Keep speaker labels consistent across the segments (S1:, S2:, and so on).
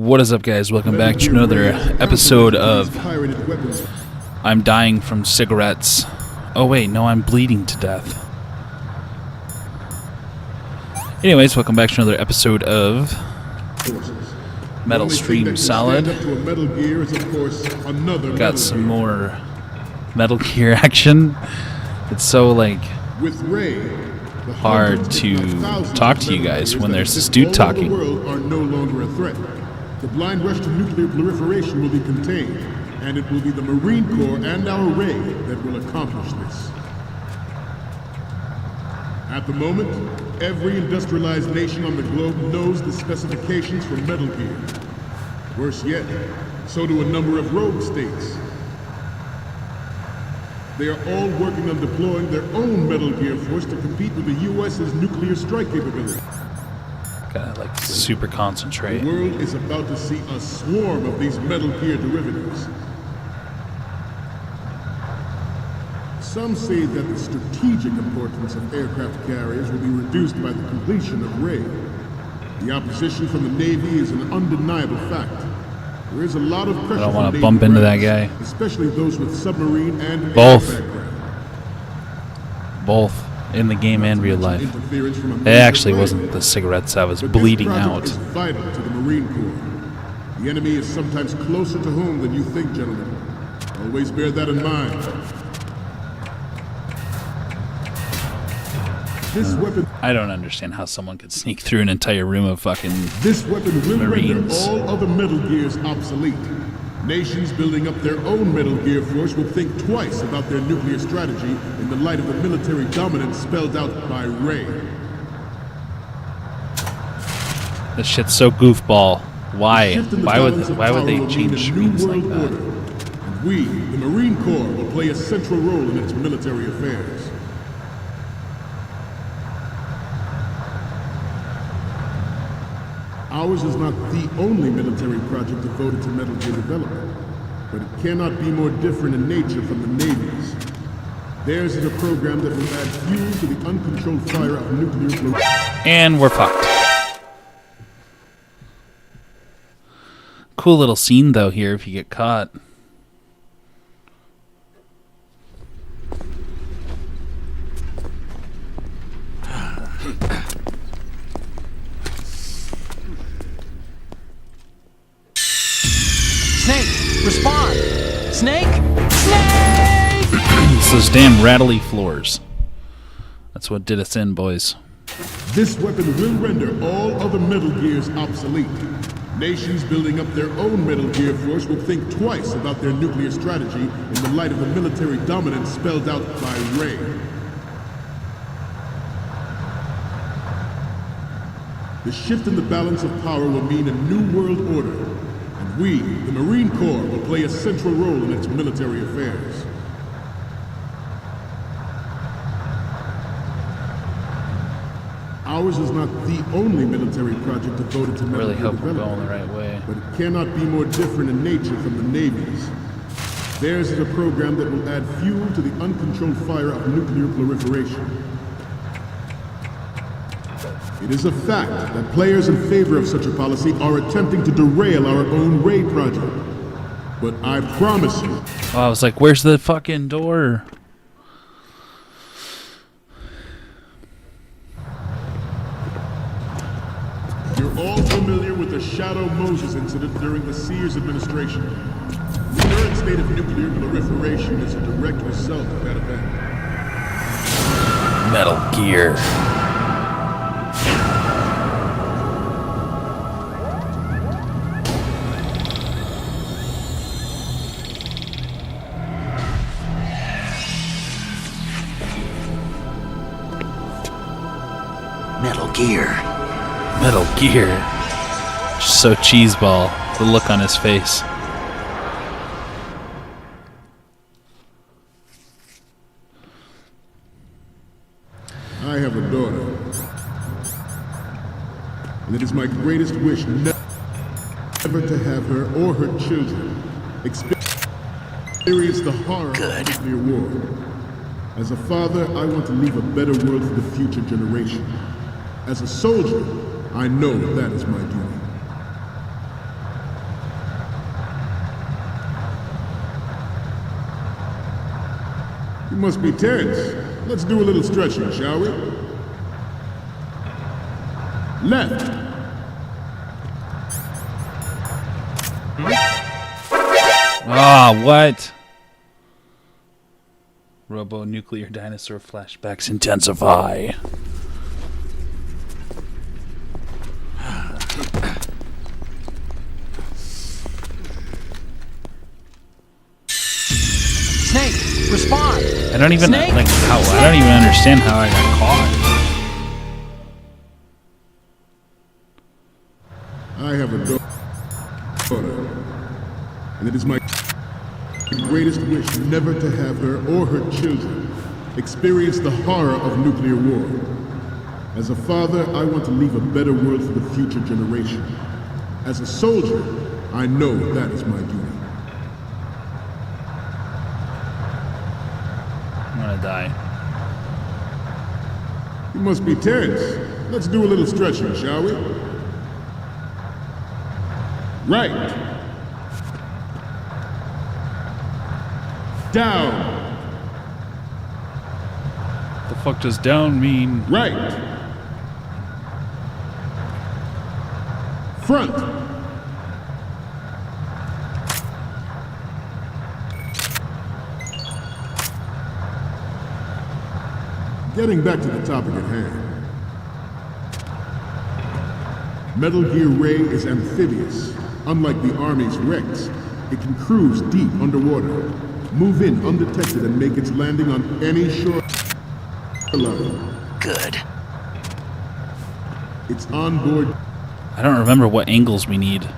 S1: What is up, guys? Welcome back to another episode of I'm Dying from Cigarettes. Oh wait, no, I'm bleeding to death. Anyways, welcome back to another episode of Metal Stream Solid. Got some more Metal Gear action. It's so like hard to talk to you guys when there's this dude talking.
S2: The blind rush to nuclear proliferation will be contained, and it will be the Marine Corps and our Ray that will accomplish this. At the moment, every industrialized nation on the globe knows the specifications for Metal Gear. Worse yet, so do a number of rogue states. They are all working on deploying their own Metal Gear force to compete with the U.S.'s nuclear strike capability.
S1: Gotta like super concentrate.
S2: The world is about to see a swarm of these Metal Gear derivatives. Some say that the strategic importance of aircraft carriers will be reduced by the completion of Ray. The opposition from the Navy is an undeniable fact. There is a lot of pressure.
S1: I don't want to bump into that guy.
S2: Especially those with submarine and
S1: both.
S2: air background.
S1: Both. In the game and real life. It actually wasn't the cigarettes I was bleeding out.
S2: This is vital to the Marine Corps. The enemy is sometimes closer to home than you think, gentlemen. Always bear that in mind. This weapon.
S1: I don't understand how someone could sneak through an entire room of fucking
S2: This weapon will
S1: Marines.
S2: render all other Metal Gears obsolete. Nations building up their own Metal Gear force will think twice about their nuclear strategy in the light of the military dominance spelled out by Ray.
S1: This shit's so goofball. Why? Why would they change screens like that?
S2: And we, the Marine Corps, will play a central role in its military affairs. Ours is not the only military project devoted to Metal Gear development, but it cannot be more different in nature from the Navy's. Theirs is a program that will add fuel to the uncontrolled fire of nuclear proliferation.
S1: And we're fucked. Cool little scene though here if you get caught.
S3: Snake, respond! Snake! Snake!
S1: It's those damn rattly floors. That's what did us in, boys.
S2: This weapon will render all other Metal Gears obsolete. Nations building up their own Metal Gear force will think twice about their nuclear strategy in the light of the military dominance spelled out by Ray. The shift in the balance of power will mean a new world order. We, the Marine Corps, will play a central role in its military affairs. Ours is not the only military project devoted to
S1: I really
S2: Metal Gear
S1: hope we're
S2: development,
S1: going the right way.
S2: but it cannot be more different in nature from the Navy's. Theirs is a program that will add fuel to the uncontrolled fire of nuclear proliferation. It is a fact that players in favor of such a policy are attempting to derail our own Ray project. But I promise you...
S1: Oh, I was like, where's the fucking door?
S2: You're all familiar with the Shadow Moses incident during the Sears administration. The current state of nuclear proliferation is a direct result of that event.
S1: Metal Gear.
S3: Metal Gear.
S1: Metal Gear. Just so cheeseball. The look on his face.
S2: I have a daughter. And it is my greatest wish never to have her or her children experience the horror of nuclear war. As a father, I want to leave a better world for the future generation. As a soldier, I know that is my duty. You must be tense. Let's do a little stretching, shall we? Left.
S1: Ah, what? Robo-nuclear dinosaur flashbacks intensify.
S3: Snake, respond!
S1: I don't even
S3: Snake?
S1: like how. I don't even understand how I got caught.
S2: I have a daughter, and it is my greatest wish never to have her or her children experience the horror of nuclear war. As a father, I want to leave a better world for the future generation. As a soldier, I know that is my duty.
S1: I'm gonna die.
S2: You must be tense. Let's do a little stretching, shall we? Right. Down.
S1: The fuck does down mean?
S2: Right. Front. Getting back to the topic at hand. Metal Gear Ray is amphibious. Unlike the Army's Rex, it can cruise deep underwater, move in undetected, and make its landing on any shoreline.
S3: Good.
S2: It's onboard.
S1: I don't remember what angles we need.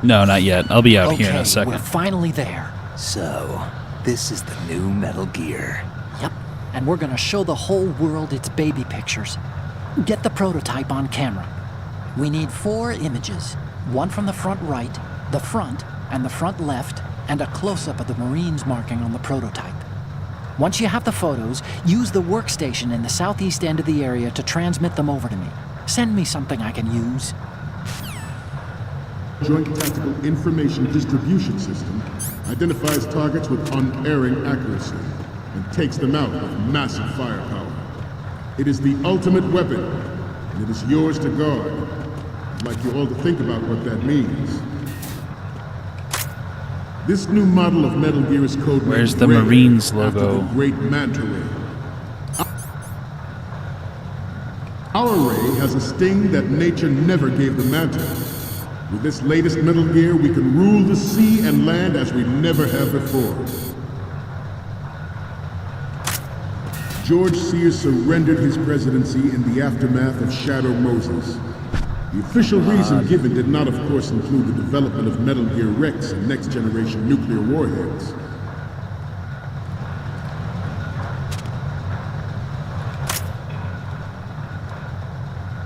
S1: No, not yet. I'll be out here in a
S3: We're
S1: second.
S3: finally there.
S4: So, this is the new Metal Gear.
S3: Yep. And we're gonna show the whole world its baby pictures. Get the prototype on camera. We need 4 images. One from the front right, the front, and the front left, and a close-up of the Marines marking on the prototype. Once you have the photos, use the workstation in the southeast end of the area to transmit them over to me. Send me something I can use.
S2: Joint Tactical Information Distribution System identifies targets with unerring accuracy and takes them out with massive firepower. It is the ultimate weapon, and it is yours to guard. I'd like you all to think about what that means. This new model of Metal Gear is codenamed
S1: Where's the
S2: Ray,
S1: Marines
S2: after
S1: logo?
S2: the Great Manta Ray. Our Ray has a sting that nature never gave the Manta. With this latest Metal Gear, we can rule the sea and land as we never have before. George Sears surrendered his presidency in the aftermath of Shadow Moses. The official reason given did not, of course, include the development of Metal Gear Rex and next-generation nuclear warheads.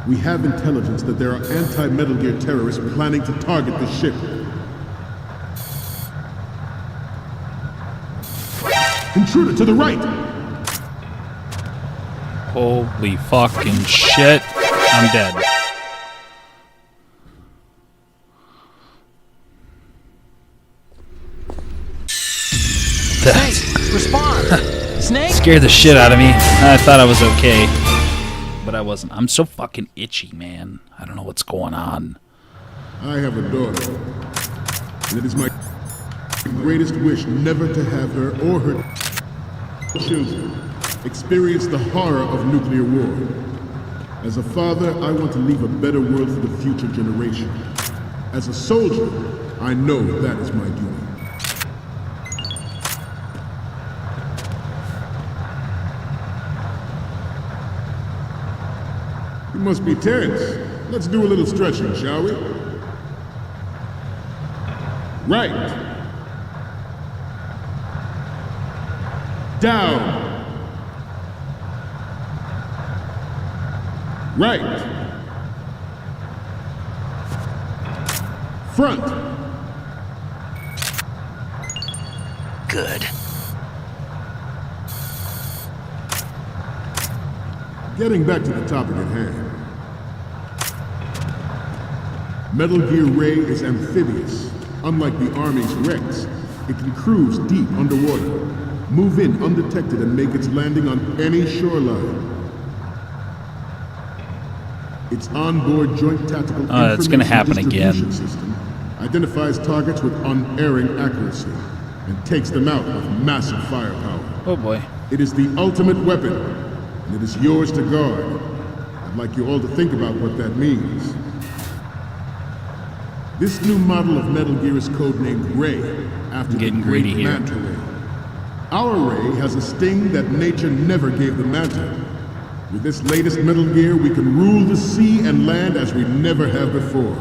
S2: We have intelligence that there are anti-Metal Gear terrorists planning to target the ship. Intruder to the right!
S1: Holy fucking shit. I'm dead. That
S3: Snake, respond! Snake?
S1: scared the shit out of me. I thought I was okay, but I wasn't. I'm so fucking itchy, man. I don't know what's going on.
S2: I have a daughter, and it is my greatest wish never to have her or her children experience the horror of nuclear war. As a father, I want to leave a better world for the future generation. As a soldier, I know that is my duty. You must be tense. Let's do a little stretching, shall we? Right. Down. Right. Front.
S4: Good.
S2: Getting back to the topic at hand. Metal Gear Ray is amphibious. Unlike the Army's Rex, It can cruise deep underwater, move in undetected, and make its landing on any shoreline. Its onboard joint tactical
S1: that's gonna happen
S2: distribution
S1: again.
S2: system identifies targets with unerring accuracy and takes them out with massive firepower.
S1: Oh boy.
S2: It is the ultimate weapon, and it is yours to guard. I'd like you all to think about what that means. This new model of Metal Gear is codenamed Ray, after the
S1: Getting
S2: great
S1: greedy here.
S2: Manta Ray. Our Ray has a sting that nature never gave the Manta. With this latest Metal Gear, we can rule the sea and land as we never have before.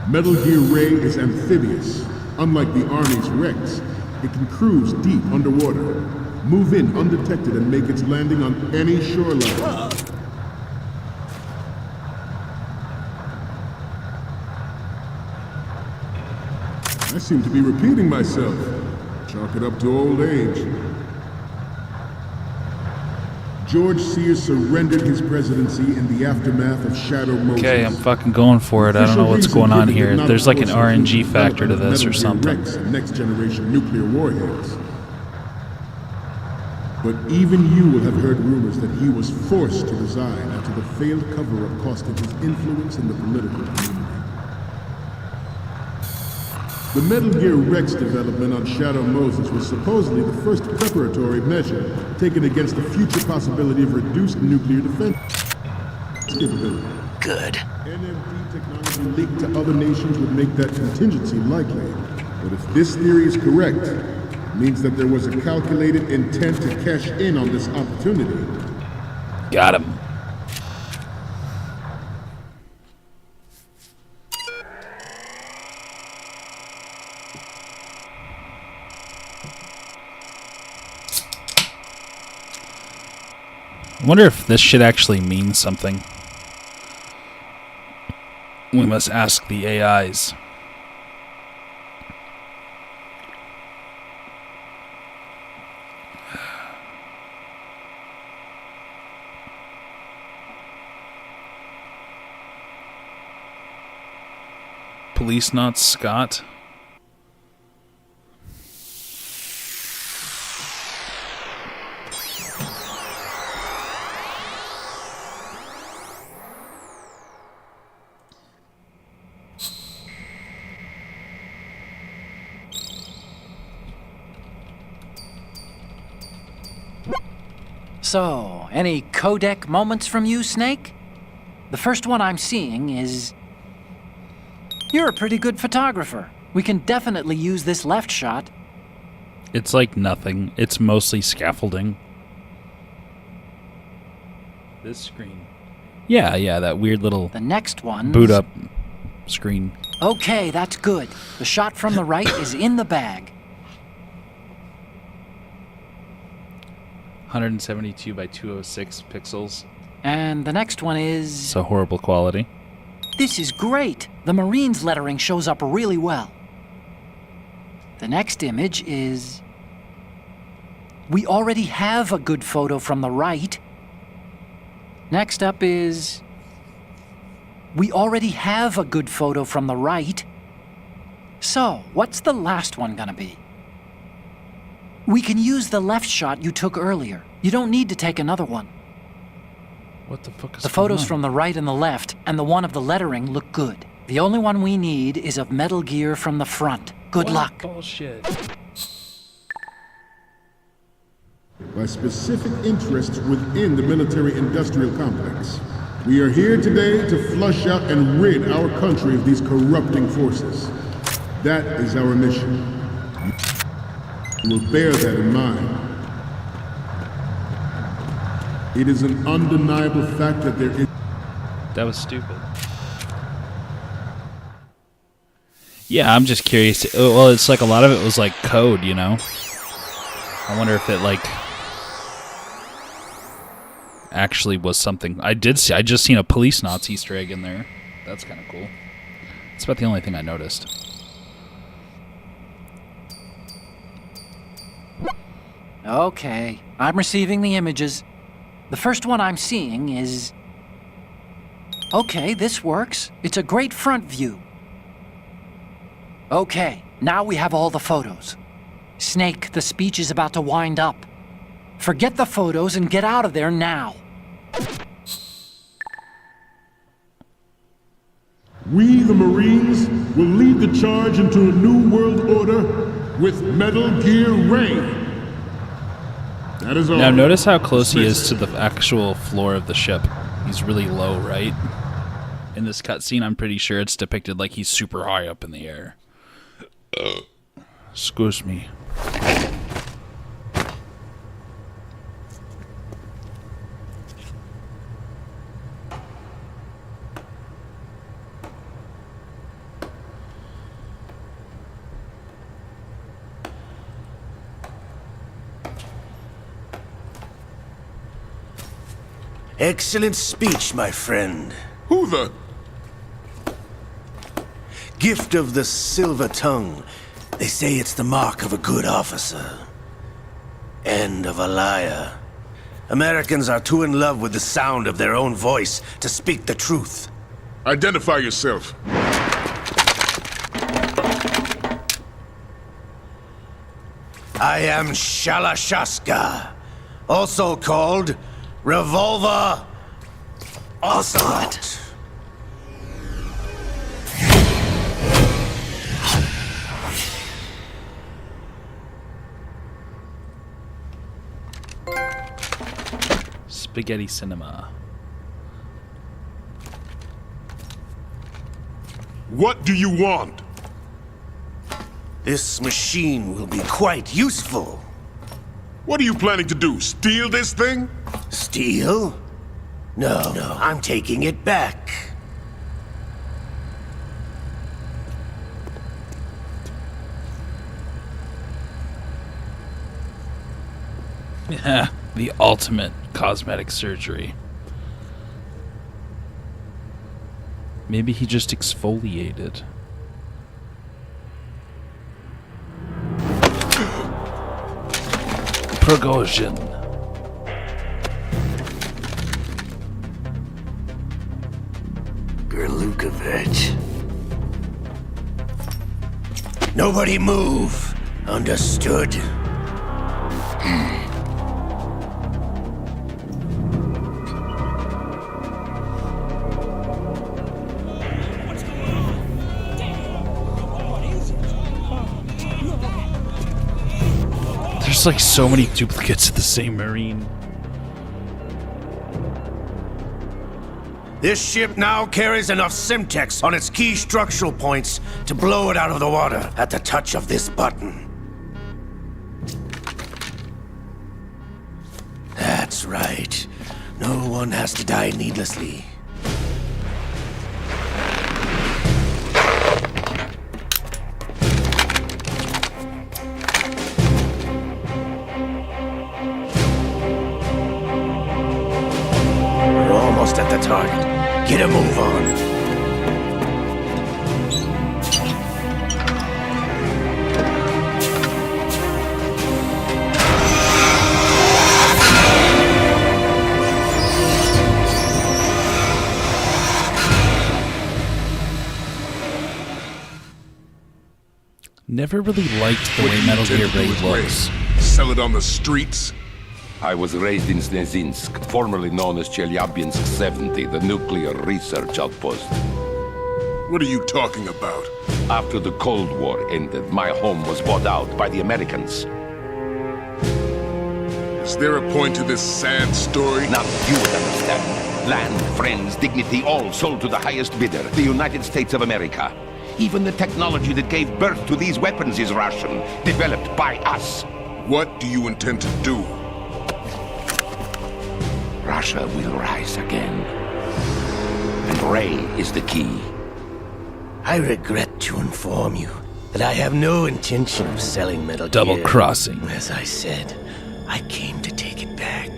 S2: Metal Gear Ray is amphibious. Unlike the Army's Rex, it can cruise deep underwater, move in undetected, and make its landing on any shoreline. I seem to be repeating myself. Chalk it up to old age. George Sears surrendered his presidency in the aftermath of Shadow Moses.
S1: Okay, I'm fucking going for it. I don't know what's going on here. There's like an RNG factor to this or something.
S2: Next generation nuclear warheads. But even you will have heard rumors that he was forced to resign after the failed cover-up costed his influence in the political community. The Metal Gear Rex development on Shadow Moses was supposedly the first preparatory measure taken against the future possibility of reduced nuclear defense capability.
S4: Good.
S2: NMD technology leaked to other nations would make that contingency likely. But if this theory is correct, it means that there was a calculated intent to cash in on this opportunity.
S1: Got him. I wonder if this shit actually means something. We must ask the AIs. Police not Scott.
S3: So, any codec moments from you, Snake? The first one I'm seeing is... You're a pretty good photographer. We can definitely use this left shot.
S1: It's like nothing. It's mostly scaffolding. This screen. Yeah, that weird little
S3: The next one...
S1: boot up screen.
S3: Okay, that's good. The shot from the right is in the bag.
S1: 172 by 206 pixels.
S3: And the next one is...
S1: So horrible quality.
S3: This is great. The Marines lettering shows up really well. The next image is... We already have a good photo from the right. Next up is... We already have a good photo from the right. So, what's the last one gonna be? We can use the left shot you took earlier. You don't need to take another one.
S1: What the fuck is
S3: The photos from the right and the left, and the one of the lettering look good. The only one we need is of Metal Gear from the front. Good luck.
S1: Bullshit.
S2: By specific interests within the military-industrial complex. We are here today to flush out and rid our country of these corrupting forces. That is our mission. You will bear that in mind. It is an undeniable fact that there is...
S1: That was stupid. Yeah, I'm just curious. Well, it's like a lot of it was like code, you know? I wonder if it like actually was something. I just seen a police knots Easter egg in there. That's kind of cool. That's about the only thing I noticed.
S3: Okay, I'm receiving the images. The first one I'm seeing is... Okay, this works. It's a great front view. Okay, now we have all the photos. Snake, the speech is about to wind up. Forget the photos and get out of there now.
S2: We, the Marines, will lead the charge into a new world order with Metal Gear Ray. That is all.
S1: Now notice how close he is to the actual floor of the ship. He's really low, right? In this cutscene, I'm pretty sure it's depicted like he's super high up in the air. Excuse me.
S5: Excellent speech, my friend.
S2: Who the...
S5: Gift of the silver tongue. They say it's the mark of a good officer. And of a liar. Americans are too in love with the sound of their own voice to speak the truth.
S2: Identify yourself.
S5: I am Shalashaska, also called Revolver Ocelot.
S1: Spaghetti cinema.
S2: What do you want?
S5: This machine will be quite useful.
S2: What are you planning to do? Steal this thing?
S5: Steal? No, I'm taking it back.
S1: The ultimate cosmetic surgery. Maybe he just exfoliated. Prigozhin.
S5: Gerlukovich. Nobody move. Understood?
S1: There's like so many duplicates of the same Marine.
S5: This ship now carries enough Simtex on its key structural points to blow it out of the water at the touch of this button. That's right. No one has to die needlessly. We're almost at the target. Get a move on.
S1: Never really liked the way Metal Gear Ray looks.
S2: Sell it on the streets?
S6: I was raised in Snezinsk, formerly known as Chelyabinsk 70, the nuclear research outpost.
S2: What are you talking about?
S6: After the Cold War ended, my home was bought out by the Americans.
S2: Is there a point to this sad story?
S6: Now you would understand. Land, friends, dignity, all sold to the highest bidder, the United States of America. Even the technology that gave birth to these weapons is Russian, developed by us.
S2: What do you intend to do?
S6: Russia will rise again. And Ray is the key.
S5: I regret to inform you that I have no intention of selling Metal Gear.
S1: Double crossing.
S5: As I said, I came to take it back.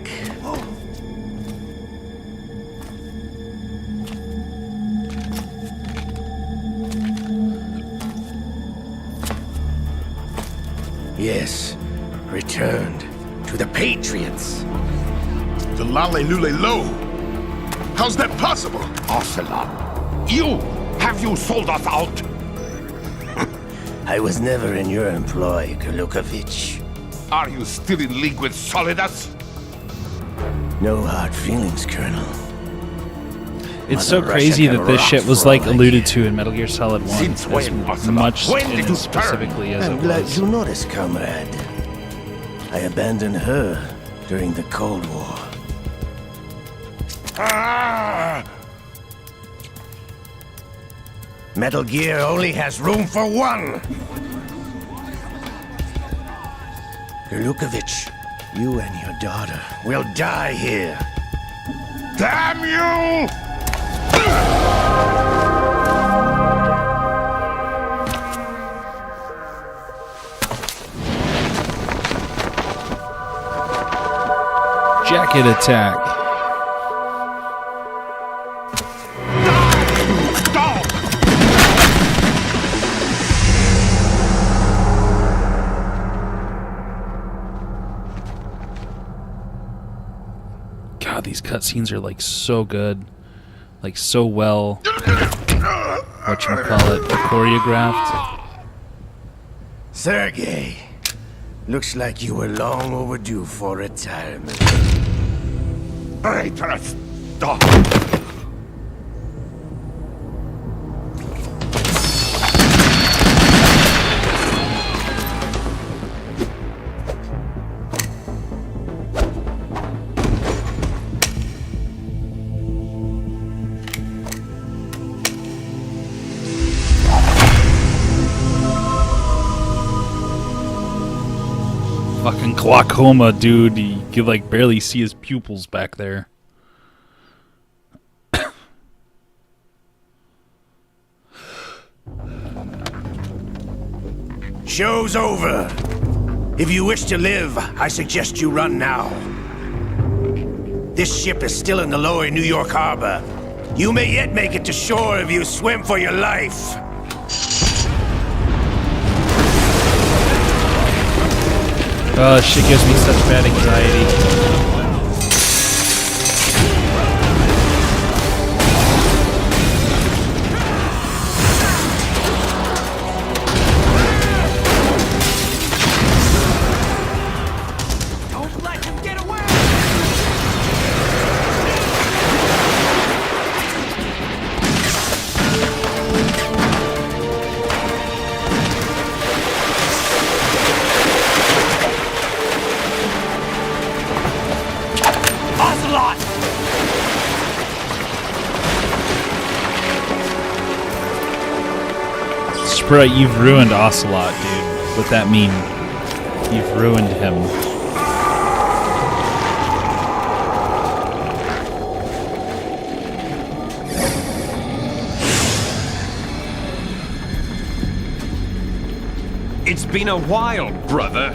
S5: Yes, returned to the Patriots.
S2: The Lale Lule Lo? How's that possible?
S6: Ocelot, have you sold us out?
S5: I was never in your employ, Glukovich.
S6: Are you still in league with Solidus?
S5: No hard feelings, Colonel.
S1: It's so
S5: Mother
S1: crazy
S5: Russia
S1: that
S5: can
S1: this
S5: rot
S1: shit was
S5: for all
S1: like
S5: I
S1: alluded
S5: care.
S1: to in Metal Gear Solid 1
S6: Since when,
S1: as
S6: Ocelot?
S1: much
S6: When did
S1: and
S6: you
S1: as specifically as
S5: I'm
S1: it
S5: glad
S1: was.
S5: you noticed, comrade. I abandoned her during the Cold War. Metal Gear only has room for one! Glukovich, you and your daughter will die here.
S6: Damn you!
S1: Jacket attack.
S6: Stop!
S1: God, these cutscenes are like so good, like so well. Whatchamacallit, choreographed.
S5: Sergei, looks like you were long overdue for retirement.
S6: Traitorous! Stop!
S1: Fucking glaucoma, dude. You can like barely see his pupils back there.
S5: Show's over. If you wish to live, I suggest you run now. This ship is still in the lower New York harbor. You may yet make it to shore if you swim for your life.
S1: Oh, shit gives me such bad anxiety. Sprite, you've ruined Ocelot, dude. What that mean? You've ruined him.
S7: It's been a while, brother.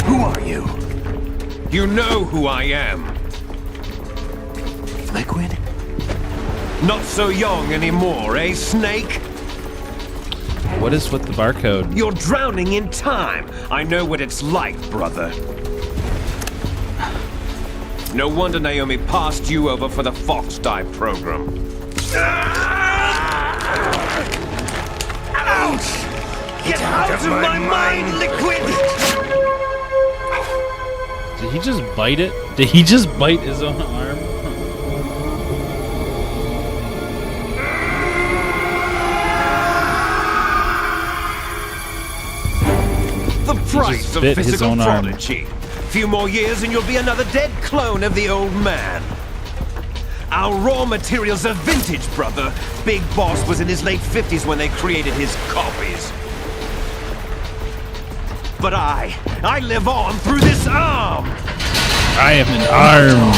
S5: Who are you?
S7: You know who I am.
S5: Liquid?
S7: Not so young anymore, eh, Snake?
S1: What is with the barcode?
S7: You're drowning in time. I know what it's like, brother. No wonder Naomi passed you over for the Fox Die program.
S5: Ouch! Get out of my mind, Liquid!
S1: Did he just bite it? Did he just bite his own arm?
S7: The price of
S1: bit his
S7: physical
S1: own arm.
S7: prodigy. Few more years and you'll be another dead clone of the old man. Our raw materials are vintage, brother. Big Boss was in his late 50s when they created his copies. But I live on through this arm!
S1: I am an arm.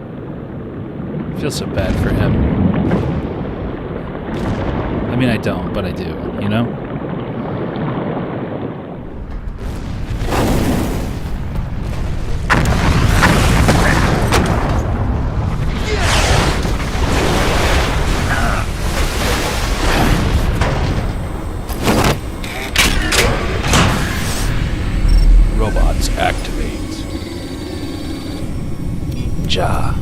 S1: I feel so bad for him. I mean, I don't, but I do, you know? Systems activate. Ja.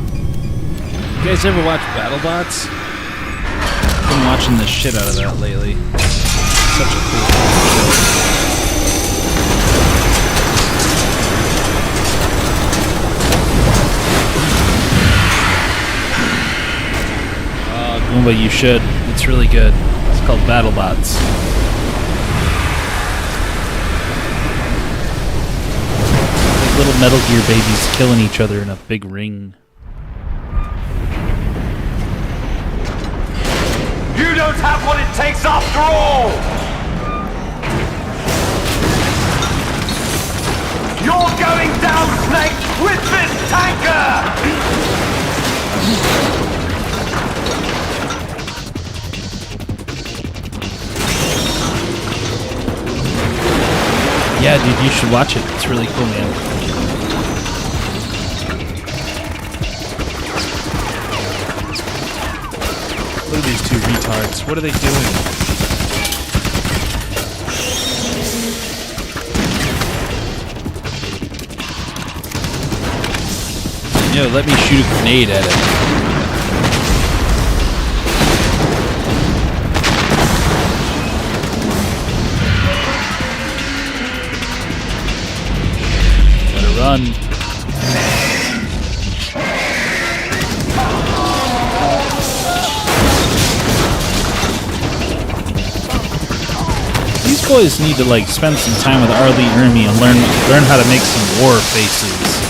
S1: You guys ever watch BattleBots? Been watching the shit out of that lately. Such a cool show. Goomba, you should. It's really good. It's called BattleBots. Like little Metal Gear babies killing each other in a big ring.
S7: You don't have what it takes after all! You're going down, Snake, with this tanker!
S1: Yeah, dude, you should watch it. It's really cool, man. Look at these two retards. What are they doing? Yo, let me shoot a grenade at it. Run. These boys need to like spend some time with Arlie Ermy and learn how to make some war faces.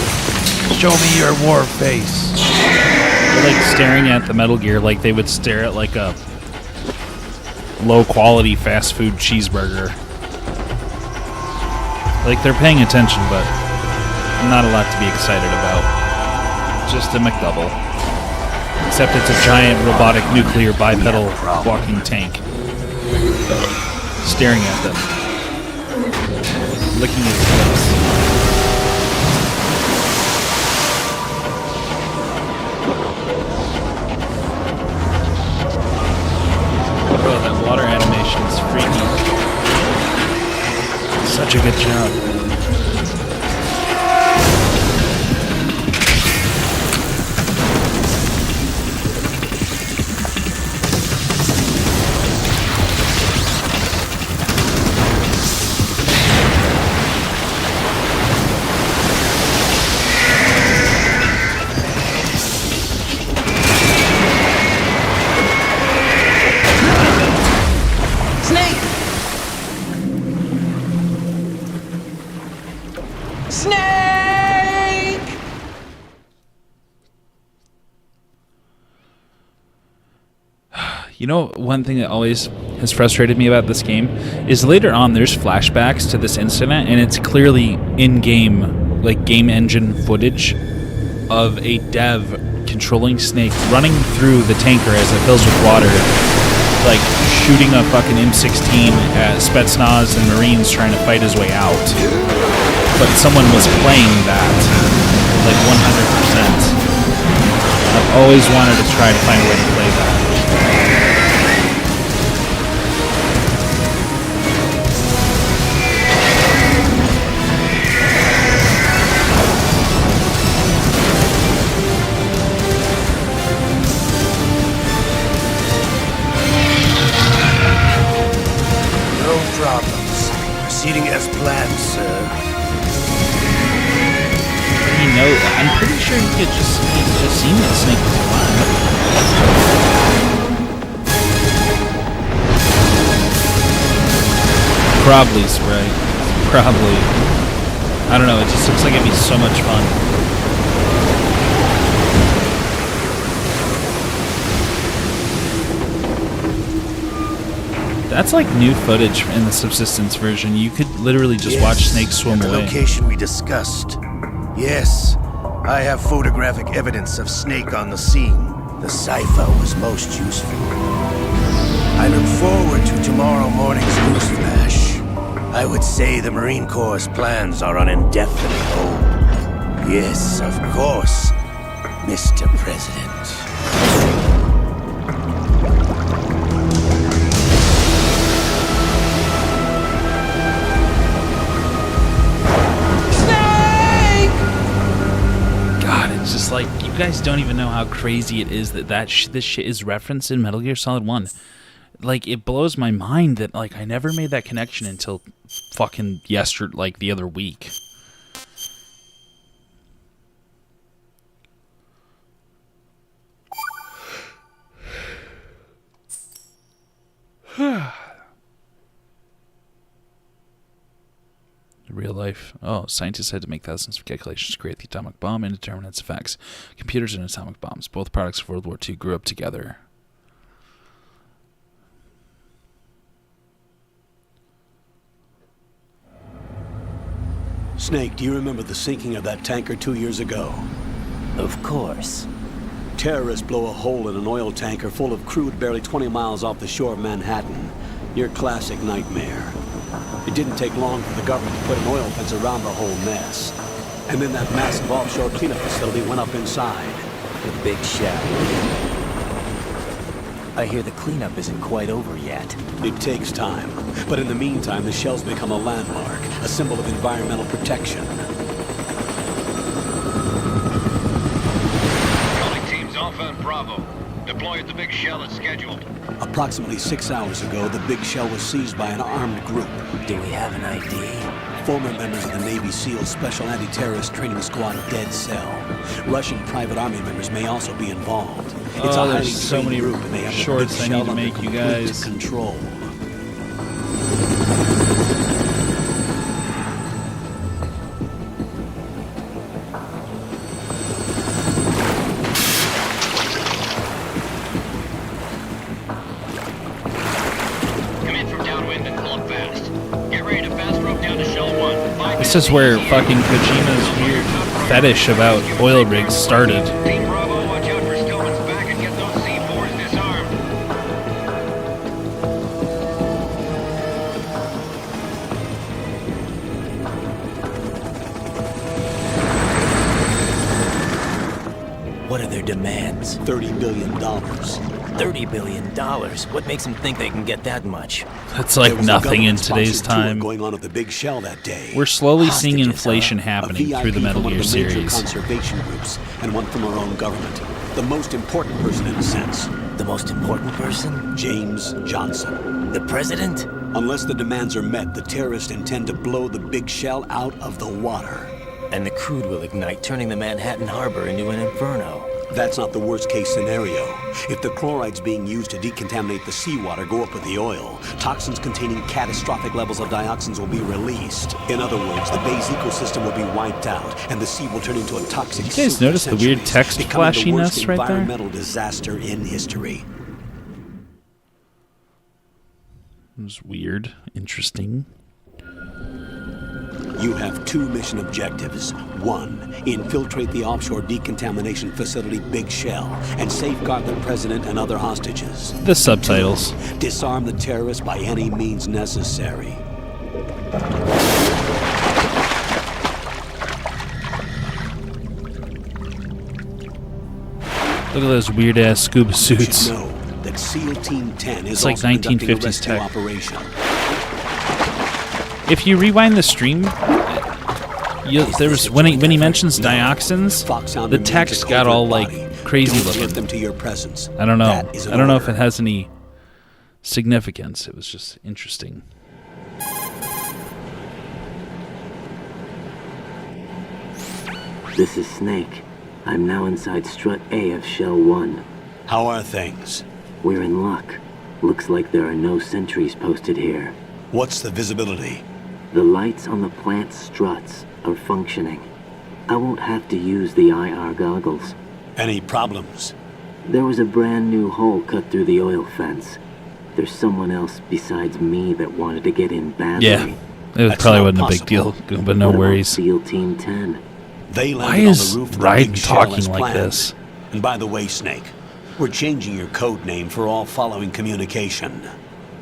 S1: Show me your war face. They're like staring at the Metal Gear like they would stare at like a low quality fast food cheeseburger. Like they're paying attention, but not a lot to be excited about. Just a McDouble. Except it's a giant robotic nuclear bipedal walking tank. Staring at them. Licking his lips. Oh, that water animation is freaky. Such a good job. You know, one thing that always has frustrated me about this game is later on there's flashbacks to this incident, and it's clearly in-game, like game engine footage of a dev controlling Snake running through the tanker as it fills with water, like shooting a fucking M16 at Spetsnaz and Marines trying to fight his way out. But someone was playing that, like 100%. I've always wanted to try to find a way to play that.
S5: Problems. Proceeding as planned, sir.
S1: You know, I'm pretty sure he just seen that Snake was alive. Probably, right? Probably. I don't know, it just looks like it'd be so much fun. That's like new footage in the Subsistence version. You could literally just watch Snake swim
S5: the
S1: away.
S5: Location we discussed. Yes, I have photographic evidence of Snake on the scene. The cipher was most useful. I look forward to tomorrow morning's newsflash. I would say the Marine Corps' plans are on indefinite hold. Yes, of course, Mr. President.
S7: Snake!
S1: You guys don't even know how crazy it is that this shit is referenced in Metal Gear Solid 1. Like, it blows my mind that, like, I never made that connection until fucking the other week. Real life. Oh, scientists had to make thousands of calculations to create the atomic bomb and determine its effects. Computers and atomic bombs, both products of World War II, grew up together.
S8: Snake, do you remember the sinking of that tanker 2 years ago?
S4: Of course.
S8: Terrorists blow a hole in an oil tanker full of crude barely 20 miles off the shore of Manhattan. Your classic nightmare. It didn't take long for the government to put an oil fence around the whole mess. And then that massive offshore cleanup facility went up inside.
S4: The big shell. I hear the cleanup isn't quite over yet.
S8: It takes time. But in the meantime, the shell's become a landmark, a symbol of environmental protection.
S9: Calling teams Alpha and Bravo. Deploy at the big shell as scheduled.
S8: Approximately 6 hours ago, the big shell was seized by an armed group.
S4: Do we have an ID?
S8: Former members of the Navy SEAL Special Anti-Terrorist Training Squad Dead Cell. Russian private army members may also be involved. It's a highly
S1: there's so
S8: trained
S1: many
S8: group, and they have
S1: shorts
S8: the big
S1: I need
S8: shell
S1: to
S8: under
S1: make, you
S8: complete
S1: guys.
S8: control.
S9: Come in from downwind and pull up fast. Get ready to fast rope down to shell 1.
S1: This is where fucking Kojima's weird fetish about oil rigs started.
S9: Team Bravo, watch out for Stillman's back and get those C4s disarmed.
S4: What are their demands?
S8: $30 billion.
S4: $30 billion. What makes them think they can get that much?
S1: That's like
S8: There was a
S1: nothing in
S8: government-sponsored
S1: today's
S8: tour
S1: time.
S8: going on at the big shell that day.
S1: We're slowly seeing
S4: Hostages,
S1: inflation
S8: A
S1: happening
S8: VIP
S1: through the Metal
S8: from one
S1: Gear
S8: of the major
S1: series.
S8: conservation groups, and one from our own government. The most important person in a sense.
S4: The most important person?
S8: James Johnson.
S4: The president?
S8: Unless the demands are met, the terrorists intend to blow the big shell out of the water.
S4: And the crude will ignite, turning the Manhattan Harbor into an inferno.
S8: That's not the worst case scenario. If the chlorides being used to decontaminate the seawater go up with the oil, toxins containing catastrophic levels of dioxins will be released. In other words, the bay's ecosystem will be wiped out, and the sea will turn into a toxic
S1: You guys
S8: soup for
S1: notice the weird
S8: centuries,
S1: text
S8: becoming the worst
S1: flashiness right there?
S8: environmental disaster in history.
S1: It was weird, interesting.
S8: You have 2 mission objectives. 1, infiltrate the offshore decontamination facility Big Shell and safeguard the president and other hostages.
S1: The subtitles.
S8: Disarm the terrorists by any means necessary.
S1: Look at those weird ass scuba
S8: You
S1: suits.
S8: should know that SEAL Team 10 is
S1: It's like
S8: also conducting a
S1: 1950s
S8: rescue
S1: tech.
S8: operation.
S1: If you rewind the stream, there was when he mentions dioxins,
S8: Foxhound
S1: the
S8: remains
S1: text
S8: a
S1: got all
S8: covert
S1: like
S8: body.
S1: crazy
S8: Don't alert
S1: looking.
S8: them to your presence.
S1: I don't know.
S8: That is an
S1: I don't know if
S8: order.
S1: it has any significance. It was just interesting.
S10: This is Snake. I'm now inside Strut A of Shell 1.
S8: How are things?
S10: We're in luck. Looks like there are no sentries posted here.
S8: What's the visibility?
S10: The lights on the plant's struts are functioning. I won't have to use the IR goggles.
S8: Any problems?
S10: There was a brand new hole cut through the oil fence. There's someone else besides me that wanted to get in badly.
S1: Yeah, it
S8: That's
S1: probably
S8: not
S1: wasn't a big deal,
S8: possible.
S1: but no
S10: What about
S1: worries.
S10: SEAL Team 10?
S8: They
S1: Why
S8: landed on
S1: is
S8: the roof of the
S1: Raiden
S8: Big Shell
S1: talking
S8: as
S1: like
S8: planned.
S1: this?
S8: And by the way, Snake, we're changing your code name for all following communication.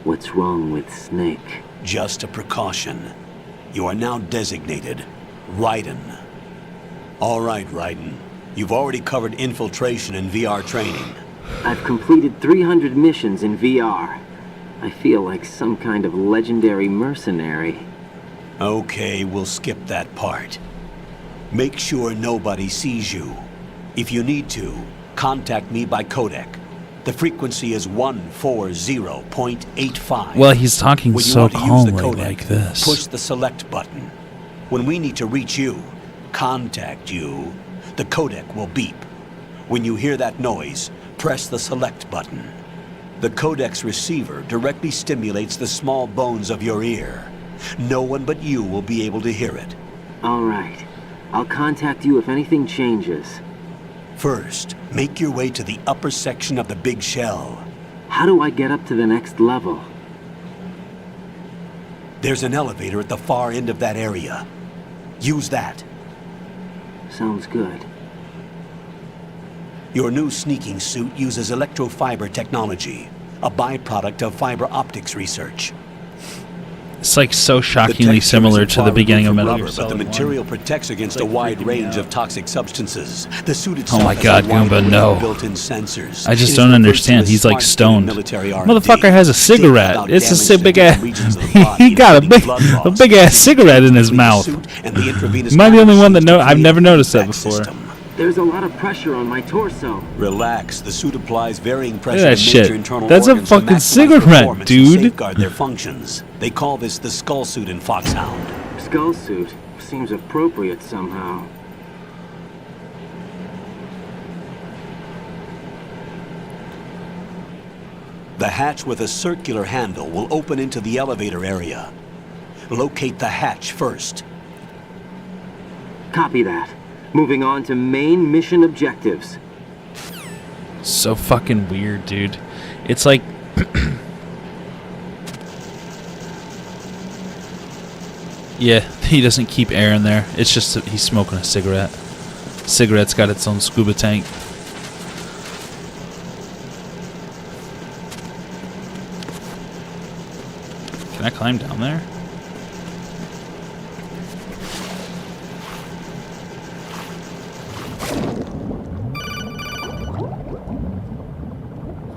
S10: What's wrong with Snake?
S8: Just a precaution. You are now designated Raiden. All right, Raiden. You've already covered infiltration and VR training.
S10: I've completed 300 missions in VR. I feel like some kind of legendary mercenary.
S8: Okay, we'll skip that part. Make sure nobody sees you. If you need to, contact me by codec. The frequency is 140.85.
S1: Well, he's talking
S8: When you
S1: so
S8: want to use the
S1: calmly
S8: codec,
S1: like this.
S8: push the select button. When we need to reach you, contact you, the codec will beep. When you hear that noise, press the select button. The codec's receiver directly stimulates the small bones of your ear. No one but you will be able to hear it.
S10: All right. I'll contact you if anything changes.
S8: First, make your way to the upper section of the big shell.
S10: How do I get up to the next level?
S8: There's an elevator at the far end of that area. Use that.
S10: Sounds good.
S8: Your new sneaking suit uses electrofiber technology, a byproduct of fiber optics research.
S1: It's like so shockingly similar to the beginning of Metal Gear
S8: But
S1: Solid
S8: the
S1: 1.
S8: material protects against a wide range of toxic substances. The suit itself
S1: Oh my
S8: has
S1: God,
S8: a wide
S1: Goomba,
S8: array
S1: no.
S8: of built-in sensors.
S1: I just
S8: It is
S1: don't
S8: referred to
S1: understand.
S8: as
S1: He's like
S8: smart
S1: stoned.
S8: military R&D.
S1: Motherfucker has a
S8: Safe
S1: cigarette.
S8: without
S1: It's a
S8: damage
S1: big
S8: to
S1: ass.
S8: regions of the body,
S1: He got
S8: including blood
S1: a
S8: loss.
S1: big ass cigarette in his mouth.
S8: Suit and the intravenous
S1: Am I the only one that
S8: machines to
S1: I've
S8: create
S1: never
S8: a
S1: noticed that
S8: feedback
S1: before.
S8: system.
S10: There's a lot of pressure on my torso.
S8: Relax. The suit applies varying
S1: Look
S8: pressure
S1: at
S8: to
S1: that
S8: major
S1: shit.
S8: internal
S1: That's a
S8: organs to
S1: fucking
S8: maximize
S1: cigarette,
S8: performance and
S1: dude.
S8: safeguard their functions. They call this the skull suit in Foxhound.
S10: Skull suit seems appropriate somehow.
S8: The hatch with a circular handle will open into the elevator area. Locate the hatch first.
S10: Copy that. Moving on to main mission objectives.
S1: So fucking weird, dude. It's like yeah, he doesn't keep air in there. It's just that he's smoking a cigarette. Cigarette's got its own scuba tank. Can I climb down there?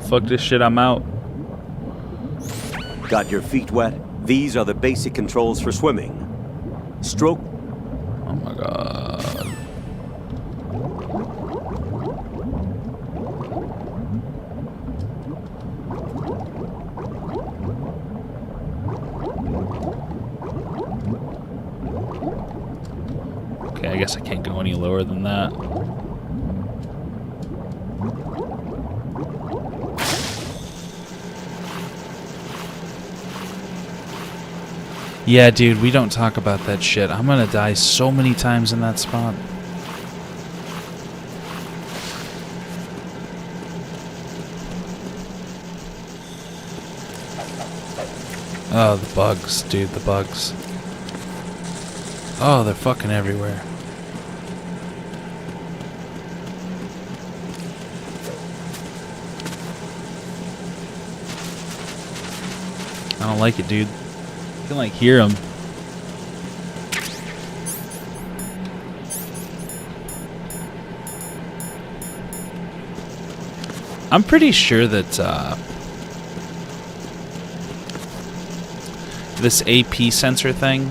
S1: Fuck this shit, I'm out.
S7: Got your feet wet? These are the basic controls for swimming. Stroke.
S1: Oh my god. Okay, I guess I can't go any lower than that. Yeah, dude, we don't talk about that shit. I'm gonna die so many times in that spot. Oh, the bugs, dude, the bugs. Oh, they're fucking everywhere. I don't like it, dude. You can like hear them. I'm pretty sure that this AP sensor thing.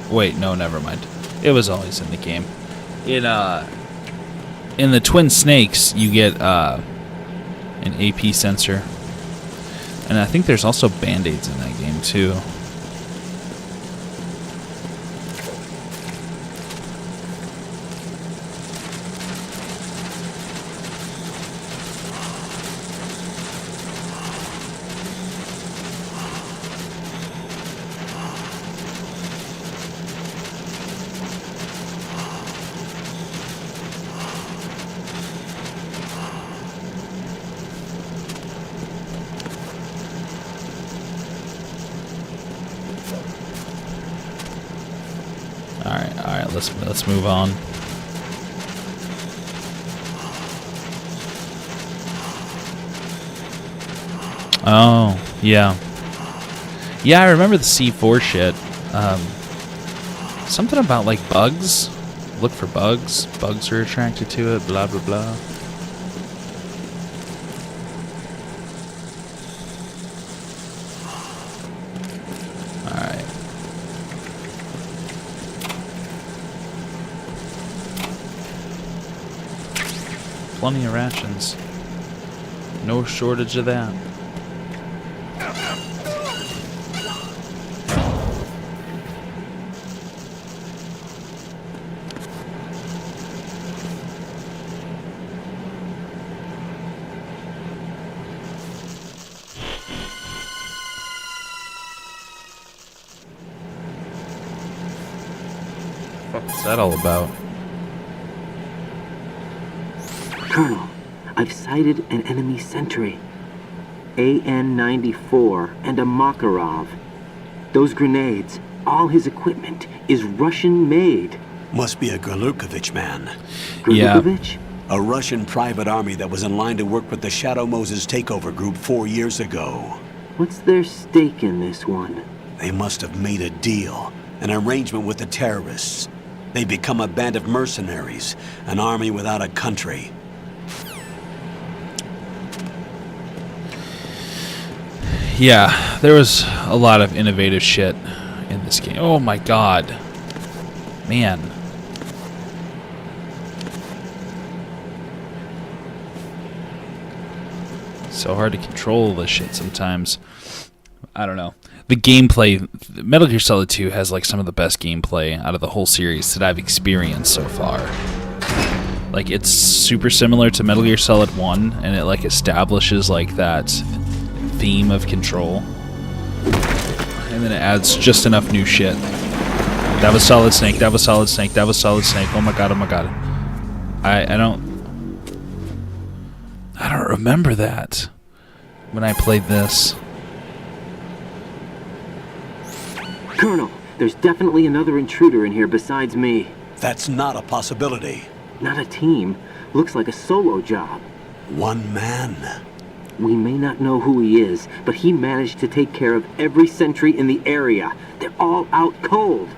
S1: Wait, no, never mind. It was always in the game. In the Twin Snakes, you get an AP sensor. And I think there's also band-aids in that game, too. All right, let's move on. Oh, yeah. Yeah, I remember the C4 shit. Something about like bugs. Look for bugs. Bugs are attracted to it, blah blah blah. Plenty of rations. No shortage of that. What's that all about?
S10: Colonel, I've sighted an enemy sentry. AN-94 and a Makarov. Those grenades, all his equipment, is Russian-made.
S8: Must be a Gurlukovich man.
S10: Gurlukovich?
S8: A Russian private army that was in line to work with the Shadow Moses takeover group 4 years ago.
S10: What's their stake in this one?
S8: They must have made a deal, an arrangement with the terrorists. They become a band of mercenaries, an army without a country.
S1: Yeah, there was a lot of innovative shit in this game. Oh my god. Man. So hard to control this shit sometimes. I don't know. The gameplay, Metal Gear Solid 2 has like some of the best gameplay out of the whole series that I've experienced so far. Like, it's super similar to Metal Gear Solid 1, and it like establishes like that theme of control, and then it adds just enough new shit. That was Solid Snake, that was Solid Snake, that was Solid Snake. Oh my god, oh my god. I don't remember that when I played this.
S10: Colonel, there's definitely another intruder in here besides me.
S8: That's not a possibility.
S10: Not a team. Looks like a solo job.
S8: One man.
S10: We may not know who he is, but he managed to take care of every sentry in the area. They're all out cold.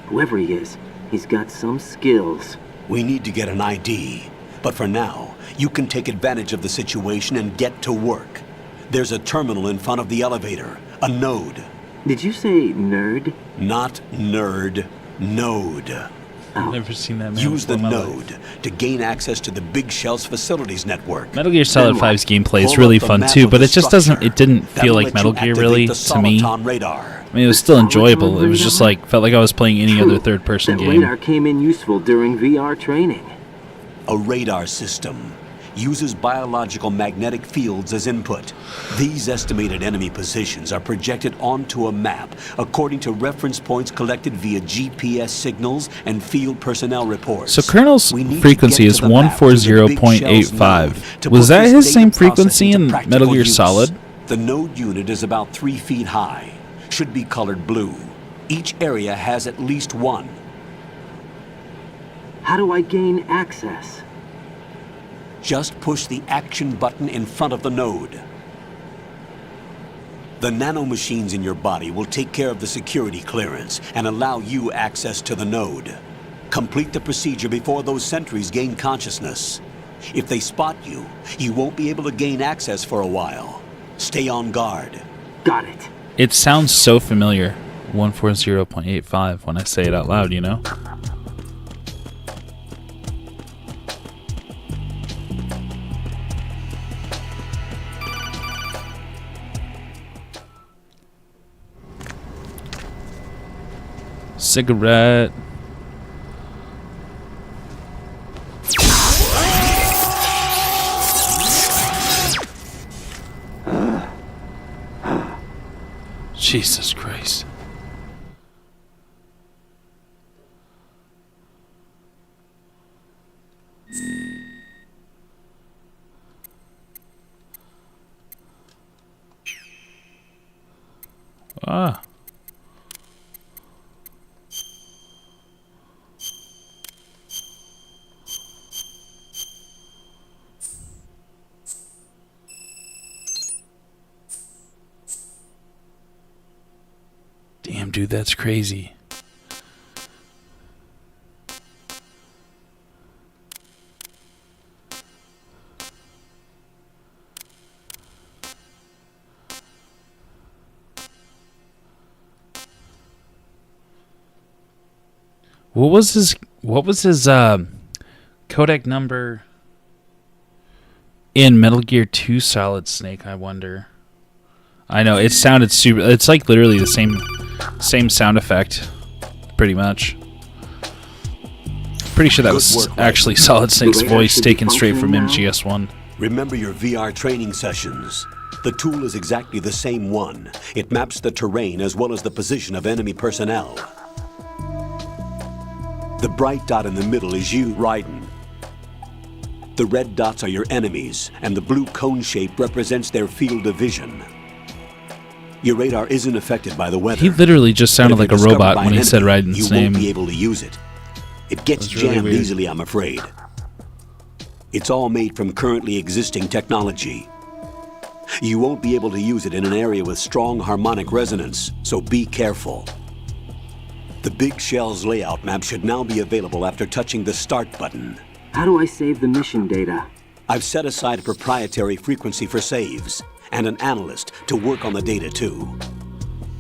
S10: Whoever he is, he's got some skills.
S8: We need to get an ID. But for now, you can take advantage of the situation and get to work. There's a terminal in front of the elevator. A node.
S10: Did you say nerd?
S8: Not nerd. Node.
S1: I've never seen that.
S8: Use the node to gain access to the Big Shell's facilities network.
S1: Metal Gear Solid 5's gameplay is really fun too, but it just it didn't feel like Metal Gear really to me. I mean, it was still enjoyable. It was just like, felt like I was playing any other third-person game.
S10: Radar came in useful during VR training.
S8: A radar system uses biological magnetic fields as input. These estimated enemy positions are projected onto a map according to reference points collected via GPS signals and field personnel reports.
S1: So Colonel's frequency is 140.85. Was that his same frequency in Metal Gear Solid?
S8: The node unit is about 3 feet high. Should be colored blue. Each area has at least one.
S10: How do I gain access?
S8: Just push the action button in front of the node. The nanomachines in your body will take care of the security clearance and allow you access to the node. Complete the procedure before those sentries gain consciousness. If they spot you, you won't be able to gain access for a while. Stay on guard.
S10: Got it.
S1: It sounds so familiar. 140.85 when I say it out loud, you know? Cigarette. Jesus Christ. Ah. Damn, dude, that's crazy. What was his codec number? In Metal Gear 2 Solid Snake, I wonder. I know, it sounded super... It's like literally the same sound effect, pretty much. Pretty sure that was actually Solid Snake's voice taken straight from MGS1.
S8: Remember your VR training sessions. The tool is exactly the same one. It maps the terrain as well as the position of enemy personnel. The bright dot in the middle is you, Raiden. The red dots are your enemies, and the blue cone shape represents their field of vision. Your radar isn't affected by the weather.
S1: He literally just sounded like a robot when he said Raiden's name.
S8: You won't be able to use it. It gets jammed easily, I'm afraid. It's all made from currently existing technology. You won't be able to use it in an area with strong harmonic resonance, so be careful. The Big Shell's layout map should now be available after touching the Start button.
S10: How do I save the mission data?
S8: I've set aside a proprietary frequency for saves, and an analyst to work on the data too.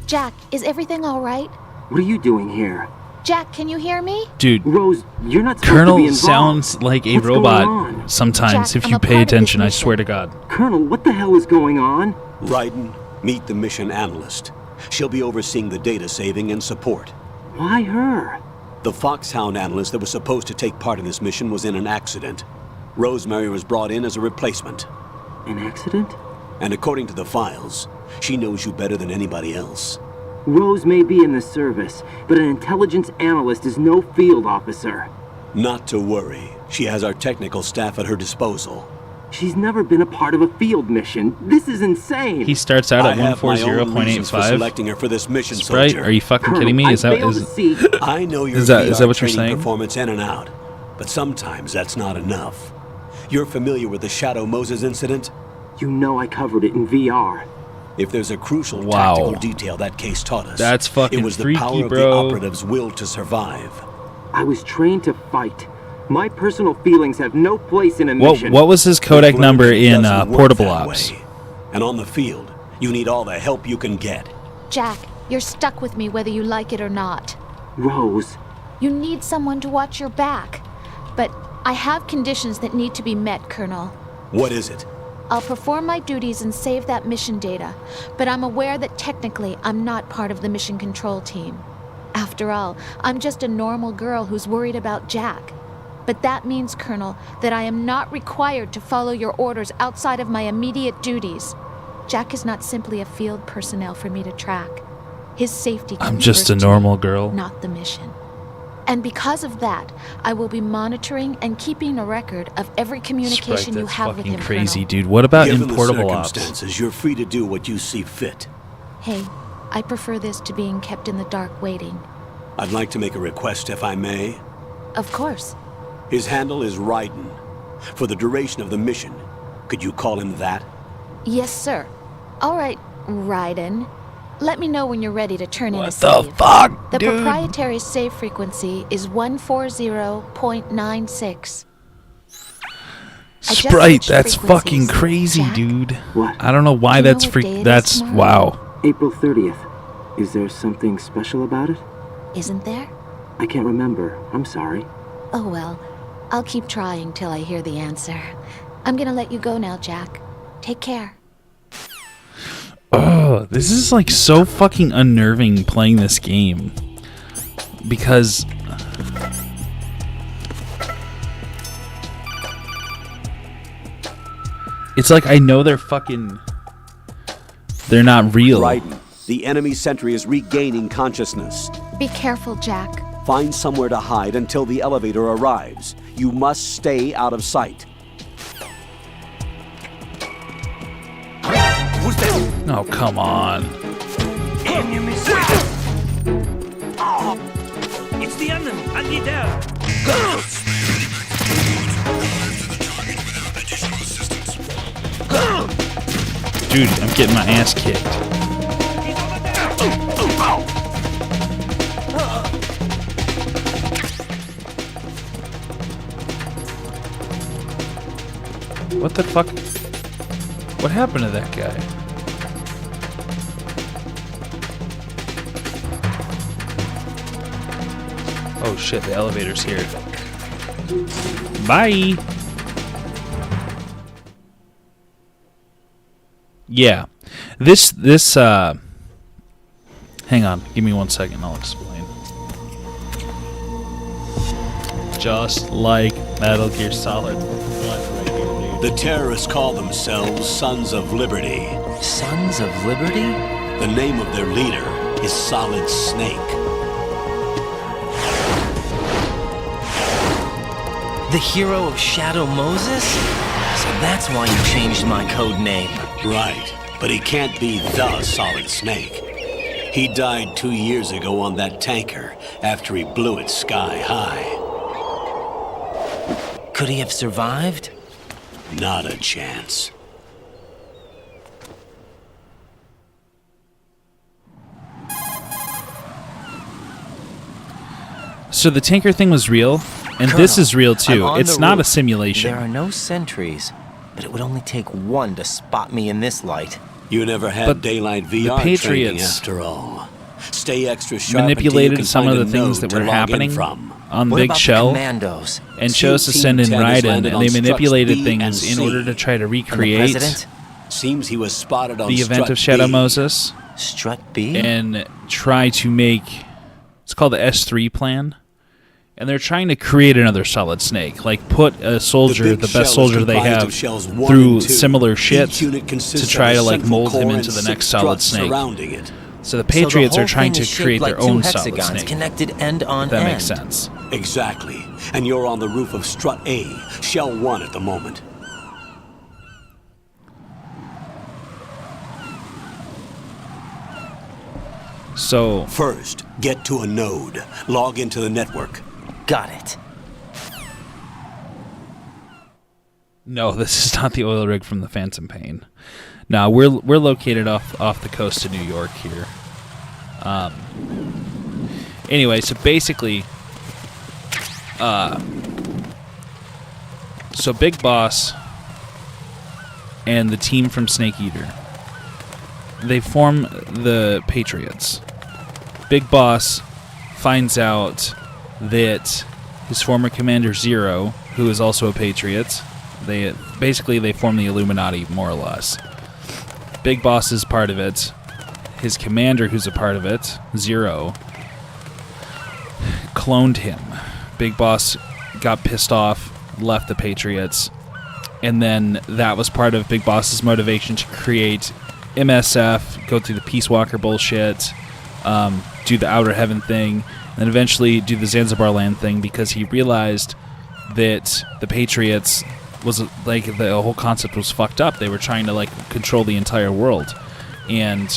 S11: Jack, is everything all right?
S10: What are you doing here?
S11: Jack, can you hear me?
S1: Dude,
S10: Rose, you're not supposed
S1: Colonel
S10: to be involved.
S1: sounds like a
S10: What's going
S1: robot
S10: on?
S1: sometimes
S11: Jack,
S1: if you
S11: I'm a
S1: pay
S11: part of this
S1: attention, I
S11: mission.
S1: swear to God.
S10: Colonel, what the hell is going on?
S8: Raiden, meet the mission analyst. She'll be overseeing the data saving and support.
S10: Why her?
S8: The Foxhound analyst that was supposed to take part in this mission was in an accident. Rosemary was brought in as a replacement.
S10: An accident?
S8: And according to the files, she knows you better than anybody else.
S10: Rose may be in the service, but an intelligence analyst is no field officer.
S8: Not to worry. She has our technical staff at her disposal.
S10: She's never been a part of a field mission. This is insane.
S1: He starts out at
S8: I have my own reasons for
S1: 140.85.
S8: selecting her for this mission,
S1: Sprite,
S8: soldier.
S1: are you fucking
S10: Colonel,
S1: kidding me?
S10: I
S1: Is that
S10: failed to see.
S8: I know your
S1: is that what you're
S8: training
S1: saying?
S8: performance in and out, but sometimes that's not enough. You're familiar with the Shadow Moses incident?
S10: You know I covered it in VR.
S8: If there's a crucial
S1: Wow.
S8: tactical detail that case taught us,
S1: That's fucking
S8: it was the
S1: freaky,
S8: power of the
S1: bro.
S8: operative's will to survive.
S10: I was trained to fight. My personal feelings have no place in a mission.
S1: What was his codec
S8: But
S1: number
S8: it
S1: in
S8: doesn't work
S1: Portable
S8: that
S1: Ops?
S8: way. And on the field, you need all the help you can get.
S11: Jack, you're stuck with me whether you like it or not.
S10: Rose,
S11: You need someone to watch your back. But I have conditions that need to be met, Colonel.
S8: What is it?
S11: I'll perform my duties and save that mission data, but I'm aware that technically I'm not part of the mission control team. After all, I'm just a normal girl who's worried about Jack. But that means, Colonel, that I am not required to follow your orders outside of my immediate duties. Jack is not simply a field personnel for me to track. His safety comes
S1: I'm just a
S11: first to
S1: normal
S11: me,
S1: girl.
S11: not the mission. And because of that, I will be monitoring and keeping a record of every communication
S1: Sprite,
S11: you
S1: that's
S11: have with
S1: fucking
S11: him,
S1: crazy,
S11: Colonel.
S1: dude. What about
S8: Given
S1: in Portable
S8: the
S1: Ops?
S8: circumstances, you're free to do what you see fit.
S11: Hey, I prefer this to being kept in the dark waiting.
S8: I'd like to make a request, if I may.
S11: Of course.
S8: His handle is Raiden. For the duration of the mission, could you call him that?
S11: Yes, sir. All right, Raiden. Let me know when you're ready to turn in a
S1: What
S11: save.
S1: the fuck,
S11: The
S1: dude?
S11: proprietary save frequency is 140.96. I just
S1: Sprite,
S11: switched
S1: that's fucking
S11: frequencies.
S1: crazy,
S11: Jack,
S1: dude.
S10: What?
S1: I don't know why
S11: Do you know
S1: that's
S11: what
S1: freak.
S11: day it is
S1: That's
S11: tomorrow?
S1: wow.
S10: April 30th. Is there something special about it?
S11: Isn't there?
S10: I can't remember. I'm sorry.
S11: Oh well, I'll keep trying till I hear the answer. I'm gonna let you go now, Jack. Take care.
S1: Oh, this is like so fucking unnerving playing this game. Because it's like I know they're not real.
S8: Raiden, the enemy sentry is regaining consciousness.
S11: Be careful, Jack.
S8: Find somewhere to hide until the elevator arrives. You must stay out of sight.
S1: Oh, come on.
S7: Enemy It's the enemy. I need help.
S1: Dude, I'm getting my ass kicked. What the fuck? What happened to that guy? Oh shit, the elevator's here. Bye! Yeah. This hang on, give me 1 second, I'll explain. Just like Metal Gear Solid 1 right here, dude.
S8: The terrorists call themselves Sons of Liberty.
S4: Sons of Liberty?
S8: The name of their leader is Solid Snake.
S4: The hero of Shadow Moses? So that's why you changed my code name.
S8: Right, but he can't be the Solid Snake. He died 2 years ago on that tanker after he blew it sky high.
S4: Could he have survived?
S8: Not a chance.
S1: So the tanker thing was real, and
S4: Colonel,
S1: this is real too.
S4: I'm on
S1: It's
S4: the
S1: not a
S4: roof.
S1: simulation.
S4: There are no sentries, but it would only take one to spot me in this light.
S8: You never had
S1: But
S8: daylight
S1: the
S8: VR training
S1: Patriots
S8: after all. Stay extra sharp
S1: manipulated
S8: until you can
S1: some
S8: find
S1: of the
S8: a
S1: things
S8: node
S1: that
S8: to
S1: were
S8: log in
S1: happening
S8: from.
S1: on
S4: What
S1: Big
S4: about the
S1: Shell
S4: commandos?
S1: and chose to send in
S8: Team 10 has
S1: Raiden,
S8: landed
S1: and they
S8: on struts
S1: manipulated
S8: B
S1: things
S8: and
S1: in
S8: C.
S1: order to try to
S4: And the
S1: recreate
S4: president?
S8: Seems he was spotted on
S1: the event
S8: strut
S1: of Shadow
S8: B.
S1: Moses
S4: Strut B?
S1: and try to make, it's called the S3 plan. And they're trying to create another Solid Snake, like put a soldier,
S8: big
S1: the
S8: shell
S1: best
S8: is
S1: soldier they
S8: comprised
S1: have,
S8: of shells 1
S1: through
S8: and 2.
S1: similar shit
S8: Each unit consists
S1: to try
S8: of a
S1: to like
S8: central
S1: mold him
S8: core
S1: into
S8: and
S1: the next
S8: 6
S1: Solid
S8: struts
S1: Snake.
S8: surrounding it.
S1: So the Patriots are trying to create their own Solid
S4: hexagons
S1: Snake.
S4: connected end on
S1: If that
S4: end.
S1: makes sense.
S8: Exactly. And you're on the roof of strut A, shell 1 at the moment.
S1: So
S8: First, get to a node. Log into the network.
S4: Got it.
S1: no, this is not the oil rig from the Phantom Pain. No, we're located off the coast of New York here. Anyway, so basically, so Big Boss and the team from Snake Eater, they form the Patriots. Big Boss finds out that his former commander Zero, who is also a Patriot, they form the Illuminati more or less. Big Boss is part of it. His commander, who's a part of it, Zero, cloned him. Big Boss got pissed off, left the Patriots, and then that was part of Big Boss's motivation to create MSF, go through the Peace Walker bullshit, do the Outer Heaven thing, and eventually do the Zanzibar Land thing, because he realized that the Patriots was like, the whole concept was fucked up. They were trying to like control the entire world, and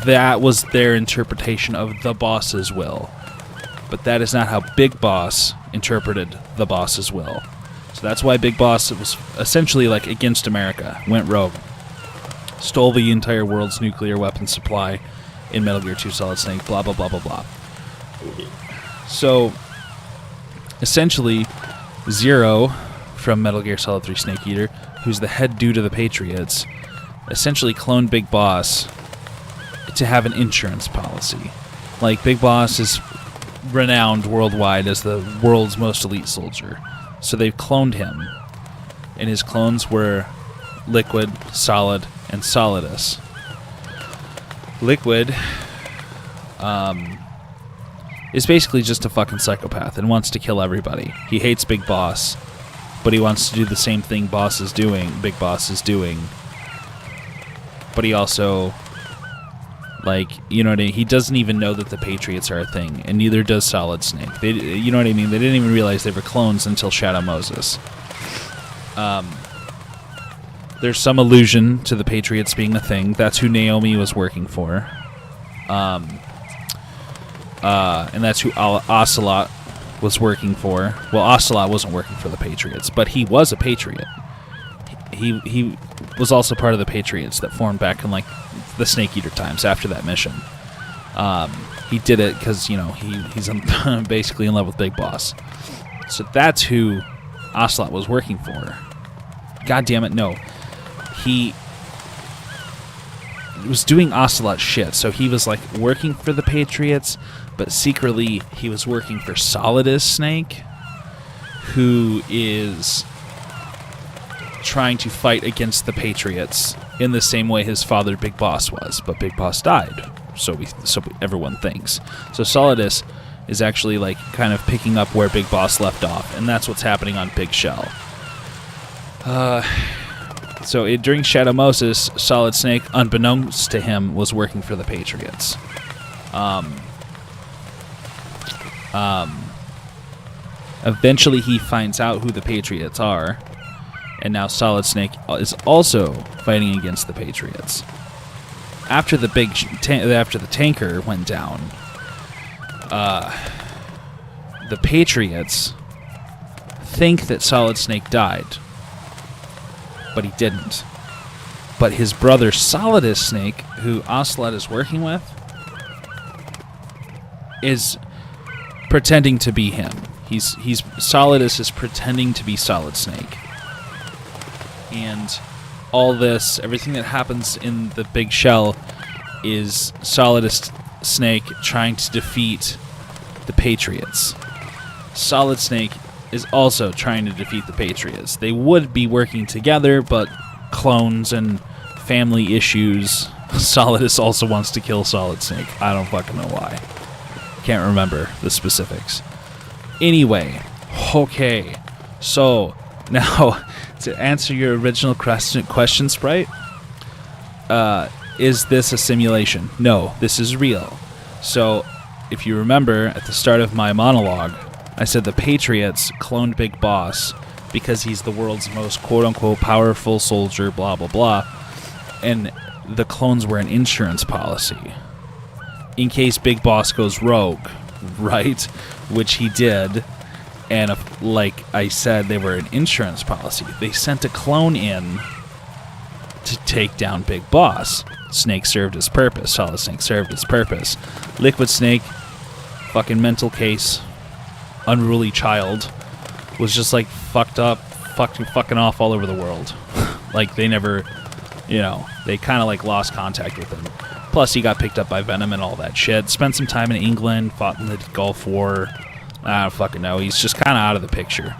S1: that was their interpretation of the boss's will. But that is not how Big Boss interpreted the boss's will. So that's why Big Boss was essentially like against America, went rogue, stole the entire world's nuclear weapons supply in Metal Gear 2 Solid Snake, blah, blah, blah, blah, blah. So essentially, Zero from Metal Gear Solid 3 Snake Eater, who's the head dude of the Patriots, essentially cloned Big Boss to have an insurance policy. Like, Big Boss is renowned worldwide as the world's most elite soldier. So they've cloned him, and his clones were Liquid, Solid, and Solidus. Liquid is basically just a fucking psychopath and wants to kill everybody. He hates Big Boss, but he wants to do the same thing Big Boss is doing. But he also, like, you know what I mean? He doesn't even know that the Patriots are a thing, and neither does Solid Snake. They, you know what I mean? They didn't even realize they were clones until Shadow Moses. There's some allusion to the Patriots being a thing. That's who Naomi was working for. And that's who Ocelot was working for. Well, Ocelot wasn't working for the Patriots, but he was a Patriot. He was also part of the Patriots that formed back in like the Snake Eater times after that mission. He did it because, you know, he's basically in love with Big Boss. So that's who Ocelot was working for. God damn it, no. He was doing Ocelot shit, so he was like working for the Patriots, but secretly he was working for Solidus Snake, who is trying to fight against the Patriots in the same way his father Big Boss was, but Big Boss died, so everyone thinks. So Solidus is actually like kind of picking up where Big Boss left off, and that's what's happening on Big Shell. During Shadow Moses, Solid Snake, unbeknownst to him, was working for the Patriots. Eventually he finds out who the Patriots are, and now Solid Snake is also fighting against the Patriots. After the tanker went down, the Patriots think that Solid Snake died, but he didn't. But his brother Solidus Snake, who Ocelot is working with, is pretending to be him. Solidus is pretending to be Solid Snake. And all this, everything that happens in the Big Shell is Solidus Snake trying to defeat the Patriots. Solid Snake is also trying to defeat the Patriots. They would be working together, but clones and family issues. Solidus also wants to kill Solid Snake. I don't fucking know why. Can't remember the specifics. Anyway, okay. So, now, to answer your original question, Sprite, is this a simulation? No, this is real. So, if you remember, at the start of my monologue, I said the Patriots cloned Big Boss because he's the world's most quote-unquote powerful soldier, blah, blah, blah. And the clones were an insurance policy in case Big Boss goes rogue, right? Which he did. And like I said, they were an insurance policy. They sent a clone in to take down Big Boss. Snake served his purpose. Solid Snake served his purpose. Liquid Snake, fucking mental case, unruly child, was just like fucked up, fucking off all over the world. Like they never, they kind of like lost contact with him. Plus he got picked up by Venom and all that shit. Spent some time in England, fought in the Gulf War. I don't fucking know. He's just kind of out of the picture.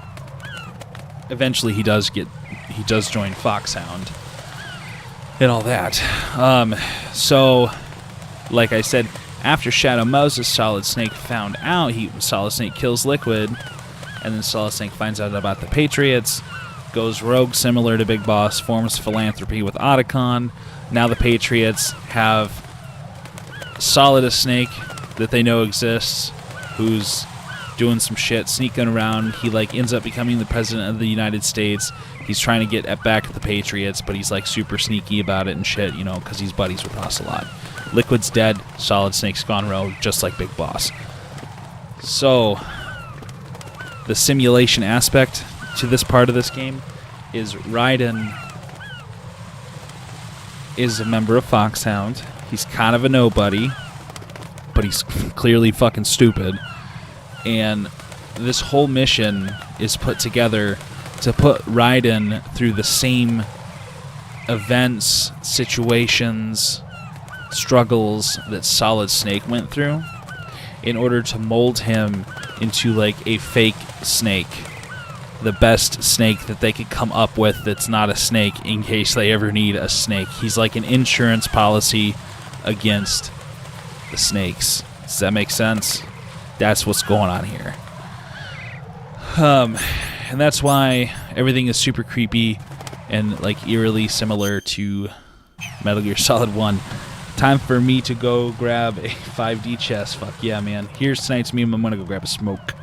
S1: Eventually he does join Foxhound and all that. So, like I said, after Shadow Moses, Solid Snake found out. Solid Snake kills Liquid, and then Solid Snake finds out about the Patriots, goes rogue similar to Big Boss, forms philanthropy with Otacon. Now the Patriots have Solidus Snake that they know exists, who's doing some shit, sneaking around. He ends up becoming the president of the United States. He's trying to get back at the Patriots, but he's super sneaky about it and shit, because he's buddies with Ocelot. Liquid's dead. Solid Snake's gone rogue, just like Big Boss. So, the simulation aspect to this part of this game is Raiden is a member of Foxhound. He's kind of a nobody, but he's clearly fucking stupid. And this whole mission is put together to put Raiden through the same events, situations, struggles that Solid Snake went through in order to mold him into a fake snake. The best snake that they could come up with that's not a snake in case they ever need a snake. He's like an insurance policy against the snakes. Does that make sense? That's what's going on here. And that's why everything is super creepy and eerily similar to Metal Gear Solid 1. Time for me to go grab a 5D chest. Fuck yeah, man. Here's tonight's meme. I'm gonna go grab a smoke.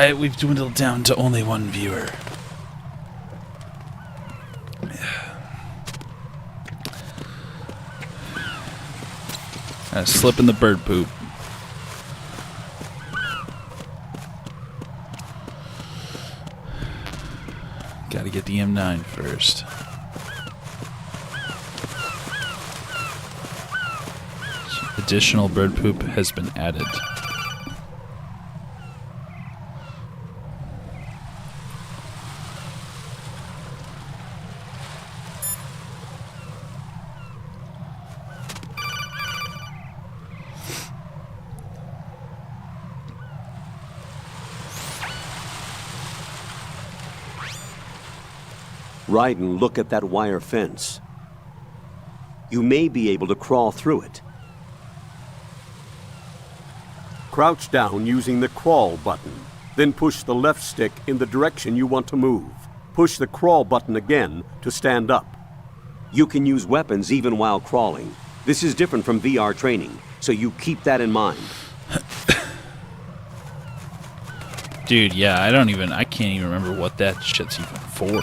S1: Alright, we've dwindled down to only one viewer. Slip in the bird poop. Gotta get the M9 first. Additional bird poop has been added.
S8: Raiden, look at that wire fence. You may be able to crawl through it. Crouch down using the crawl button. Then push the left stick in the direction you want to move. Push the crawl button again to stand up. You can use weapons even while crawling. This is different from VR training, so you keep that in mind.
S1: Dude, yeah, I can't even remember what that shit's even for.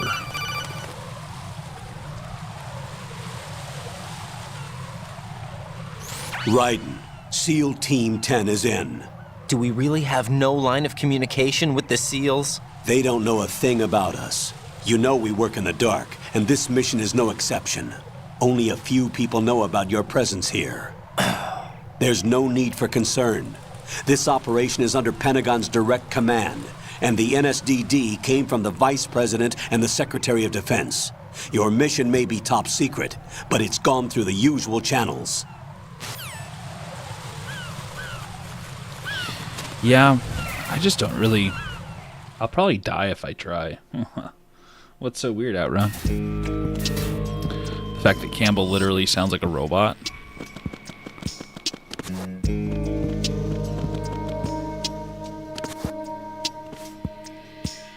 S8: Raiden, SEAL Team 10 is in.
S4: Do we really have no line of communication with the SEALs?
S8: They don't know a thing about us. You know we work in the dark, and this mission is no exception. Only a few people know about your presence here. There's no need for concern. This operation is under Pentagon's direct command, and the NSDD came from the Vice President and the Secretary of Defense. Your mission may be top secret, but it's gone through the usual channels.
S1: Yeah, I just don't really... I'll probably die if I try. What's so weird, Outrun? The fact that Campbell literally sounds like a robot.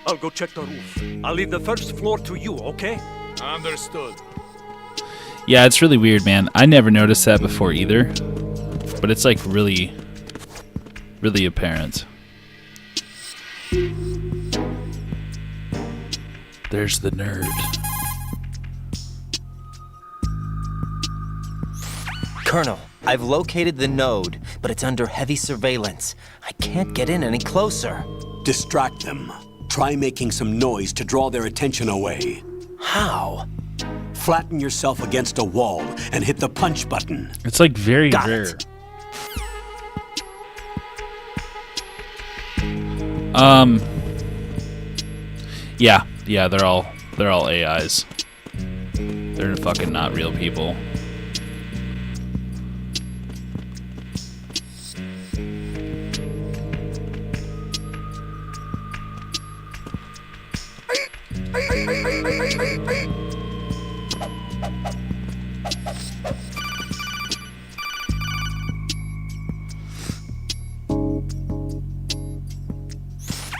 S12: I'll go check the roof. I'll leave the first floor to you, okay? Understood.
S1: Yeah, it's really weird, man. I never noticed that before either. But it's like really apparent. There's the nerd.
S4: Colonel, I've located the node, but it's under heavy surveillance. I can't get in any closer.
S8: Distract them. Try making some noise to draw their attention away.
S4: How?
S8: Flatten yourself against a wall and hit the punch button.
S1: It's like very
S4: Got
S1: rare.
S4: it.
S1: Yeah, they're all AIs. They're fucking not real people.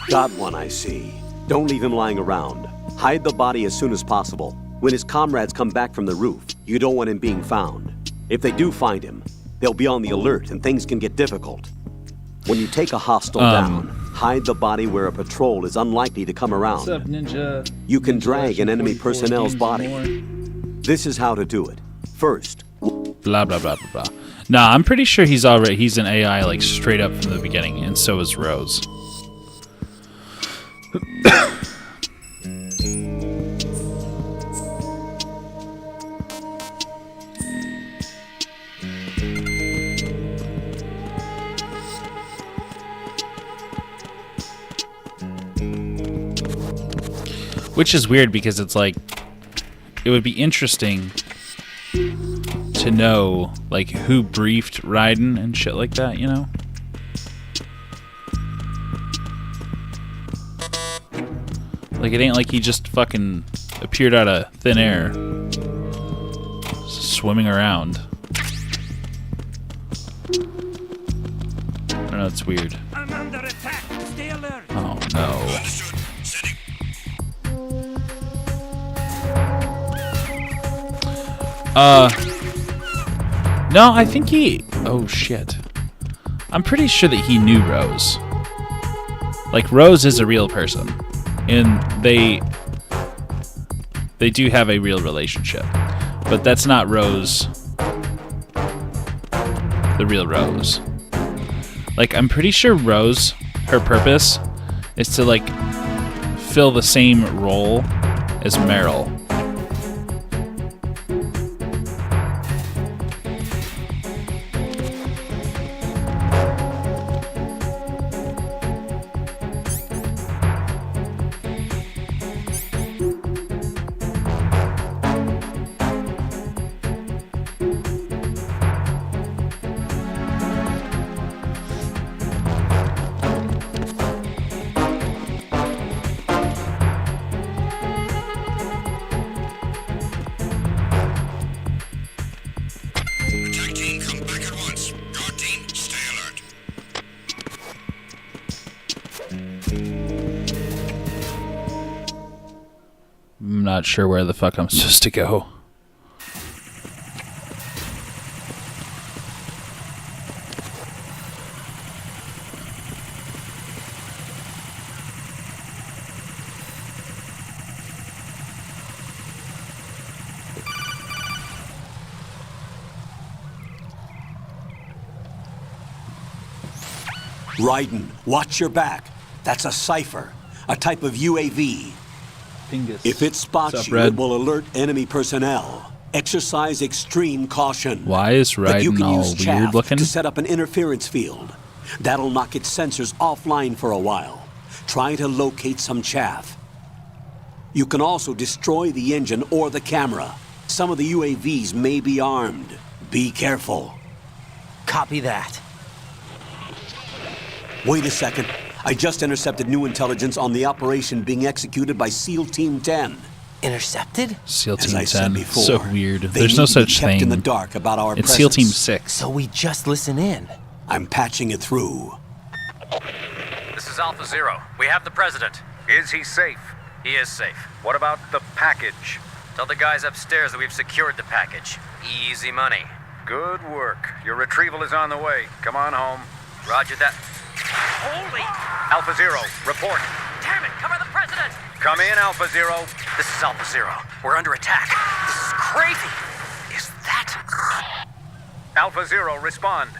S8: Got one, I see. Don't leave him lying around. Hide the body as soon as possible. When his comrades come back from the roof, you don't want him being found. If they do find him, they'll be on the alert and things can get difficult. When you take a hostile down, hide the body where a patrol is unlikely to come around.
S1: What's up, Ninja?
S8: You can
S1: Ninja
S8: drag an enemy
S1: 44
S8: personnel's
S1: games
S8: body.
S1: more.
S8: This is how to do it. First,
S1: Blah, blah, blah, blah, blah. Nah, I'm pretty sure he's an AI, like, straight up from the beginning, and so is Rose. Which is weird because it's like, it would be interesting to know, like, who briefed Raiden and shit like that, you know? Like, it ain't like he just fucking appeared out of thin air, swimming around. I don't know, it's weird.
S12: I'm under attack. Stay alert.
S1: Oh, no. No, I think he... Oh, shit. I'm pretty sure that he knew Rose. Like, Rose is a real person, and they do have a real relationship, but that's not Rose, the real Rose. Like, I'm pretty sure Rose, her purpose is to, like, fill the same role as Meryl. I'm not sure where the fuck I'm supposed to go.
S8: Raiden, watch your back. That's a cipher, a type of UAV.
S1: Pingus.
S8: If it spots you, it will alert enemy personnel. Exercise extreme caution.
S1: Why is
S8: But you
S1: Raiden
S8: can
S1: all
S8: use
S1: weird
S8: chaff
S1: looking?
S8: to set up an interference field. That'll knock its sensors offline for a while. Try to locate some chaff. You can also destroy the engine or the camera. Some of the UAVs may be armed. Be careful.
S4: Copy that.
S8: Wait a second. I just intercepted new intelligence on the operation being executed by SEAL Team 10.
S4: Intercepted?
S1: SEAL
S8: As
S1: Team
S8: I said
S1: 10.
S8: before,
S1: So weird.
S8: they
S1: There's
S8: need
S1: no
S8: to be
S1: such
S8: kept
S1: thing.
S8: in the dark about our
S1: It's SEAL Team
S8: presence.
S1: 6.
S4: So we just listen in.
S8: I'm patching it through.
S13: This is Alpha Zero. We have the president. Is he safe? He is safe. What about the package? Tell the guys upstairs that we've secured the package. Easy money. Good work. Your retrieval is on the way. Come on home. Roger that. Holy! Alpha Zero, report. Damn it, cover the president! Come in, Alpha Zero. This is Alpha Zero. We're under attack. This is crazy. Is that... Alpha Zero, respond.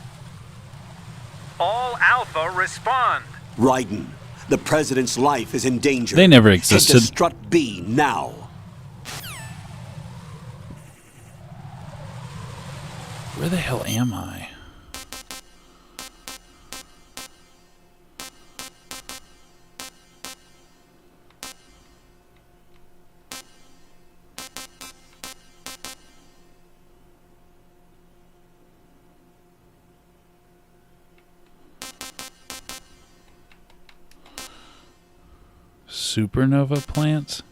S13: All Alpha, respond.
S8: Raiden, the president's life is in danger.
S1: They never
S8: Head
S1: existed.
S8: to Strut B now.
S1: Where the hell am I? Supernova plants?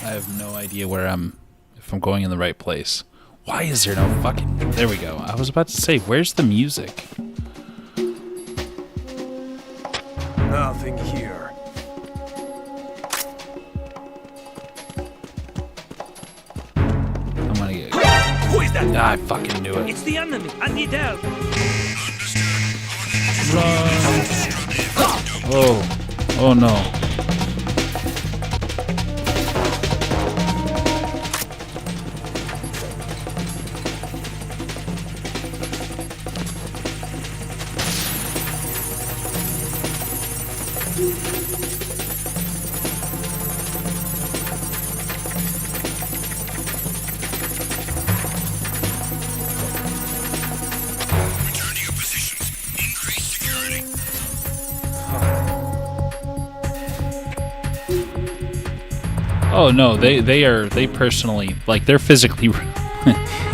S1: I have no idea where if I'm going in the right place. Why is there no fucking... There we go. I was about to say, where's the music?
S12: Nothing here.
S1: I'm gonna get...
S12: Who is that?
S1: Ah, I fucking knew it.
S12: It's the enemy. I need help.
S1: Oh. Oh no. Oh no, they personally, like, they're physically,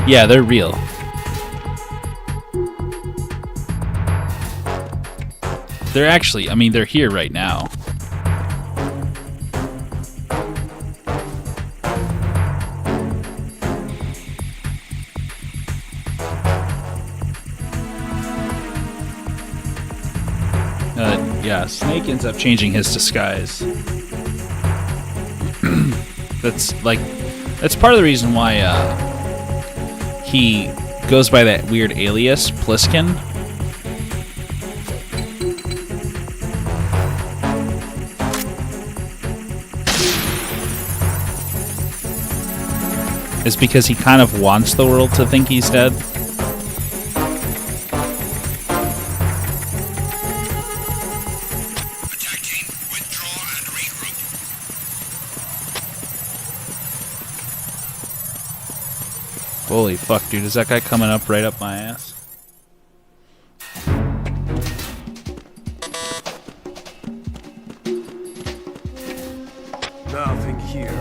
S1: yeah, they're real. They're actually, I mean, they're here right now. Yeah, Snake ends up changing his disguise. That's part of the reason why he goes by that weird alias, Pliskin. Is because he kind of wants the world to think he's dead. Holy fuck, dude. Is that guy coming up right up my ass?
S7: Nothing here.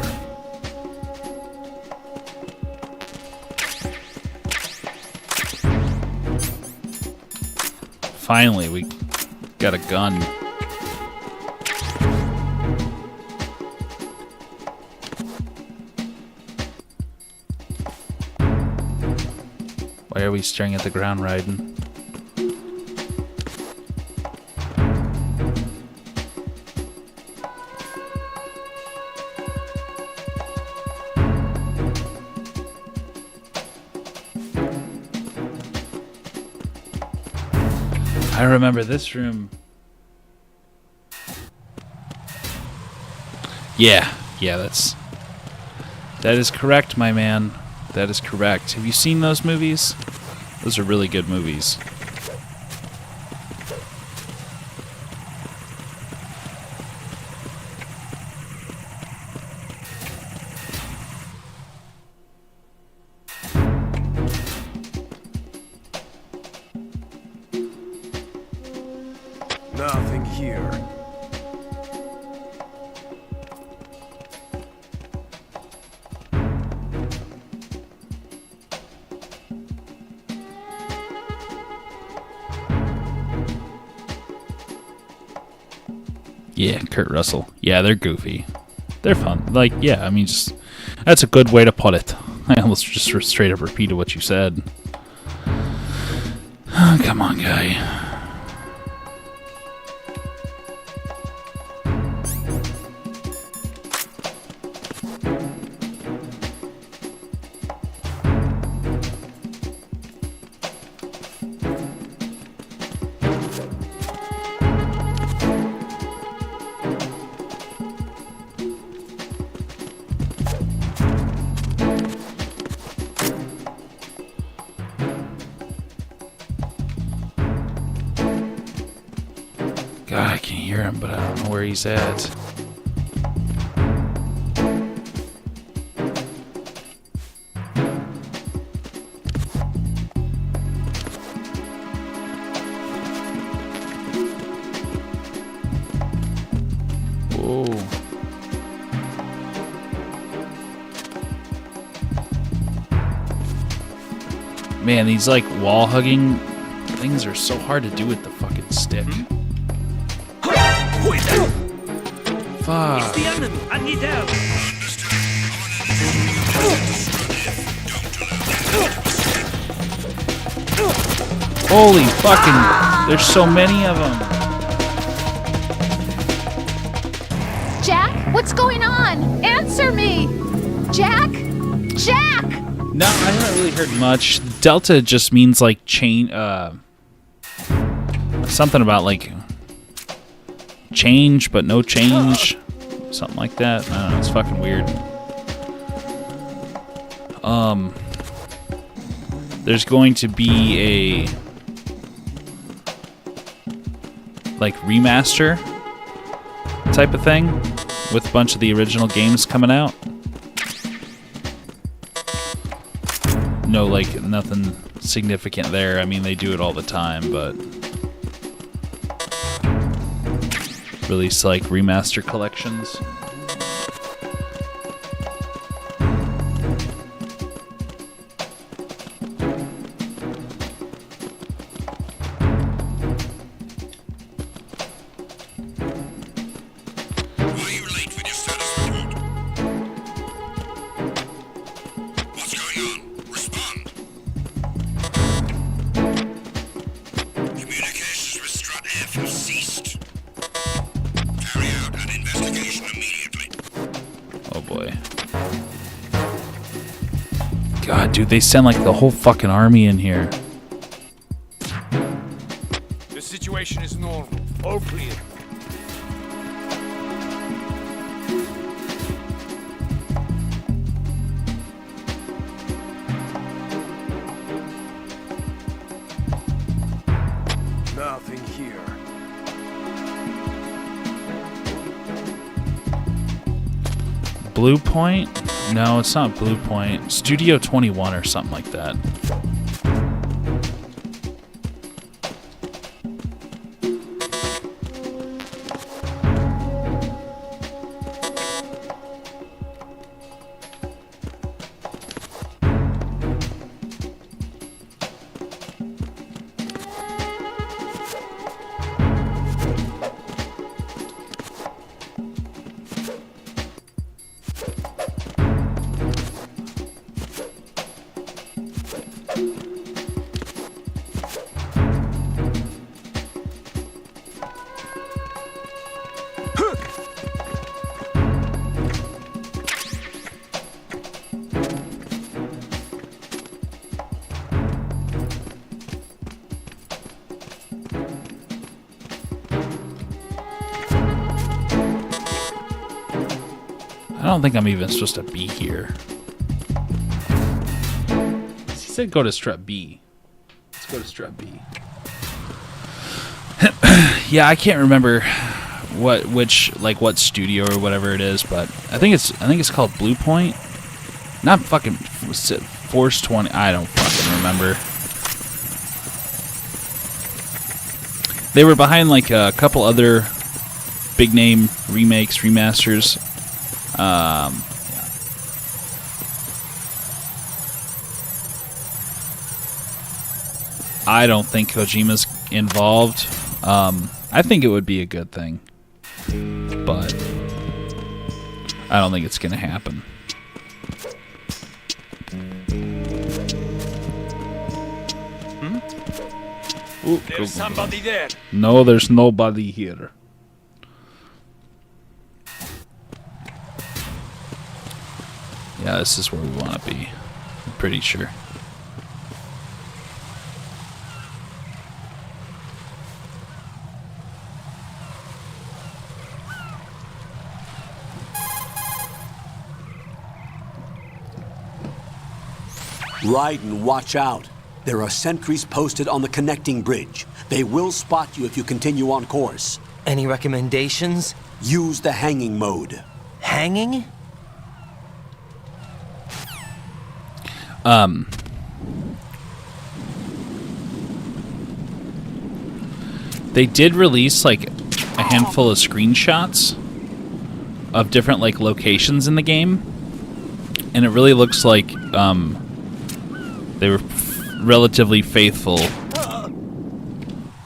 S1: Finally, we got a gun. Why are we staring at the ground, Raiden? I remember this room. Yeah, that is correct, my man. That is correct. Have you seen those movies? Those are really good movies.
S7: Nothing here.
S1: Yeah, Kurt Russell. Yeah, they're goofy. They're fun. Like, yeah, I mean, just that's a good way to put it. I almost just straight up repeated what you said. Oh, come on, guy. God, I can hear him, but I don't know where he's at. Whoa. Man, these like wall hugging things are so hard to do with the fucking stick. Fuck.
S12: It's the enemy. I need help.
S1: Holy fucking... There's so many of them.
S11: Jack, what's going on? Answer me! Jack? Jack!
S1: No, I haven't really heard much. Delta just means like chain... something about like... change, but no change. Something like that. I don't know, it's fucking weird. There's going to be a like remaster type of thing with a bunch of the original games coming out. No, like nothing significant there. I mean, they do it all the time, but release like remaster collections. God, dude, they send like the whole fucking army in here.
S12: The situation is normal. All clear.
S7: Nothing here.
S1: Blue Point? No, it's not Blue Point. Studio 21 or something like that. I don't think I'm even supposed to be here. He said go to strut B. Let's go to strut B. Yeah, I can't remember what studio or whatever it is, but I think it's called Blue Point. Not fucking Force 20. I don't fucking remember. They were behind like a couple other big name remakes, remasters. Yeah. I don't think Kojima's involved. I think it would be a good thing, but I don't think it's gonna happen. Ooh,
S12: There's somebody there.
S1: No, there's nobody here. Yeah, this is where we want to be. I'm pretty sure.
S8: Raiden, watch out. There are sentries posted on the connecting bridge. They will spot you if you continue on course.
S4: Any recommendations?
S8: Use the hanging mode.
S4: Hanging?
S1: They did release like a handful of screenshots of different like locations in the game, and it really looks like they were relatively faithful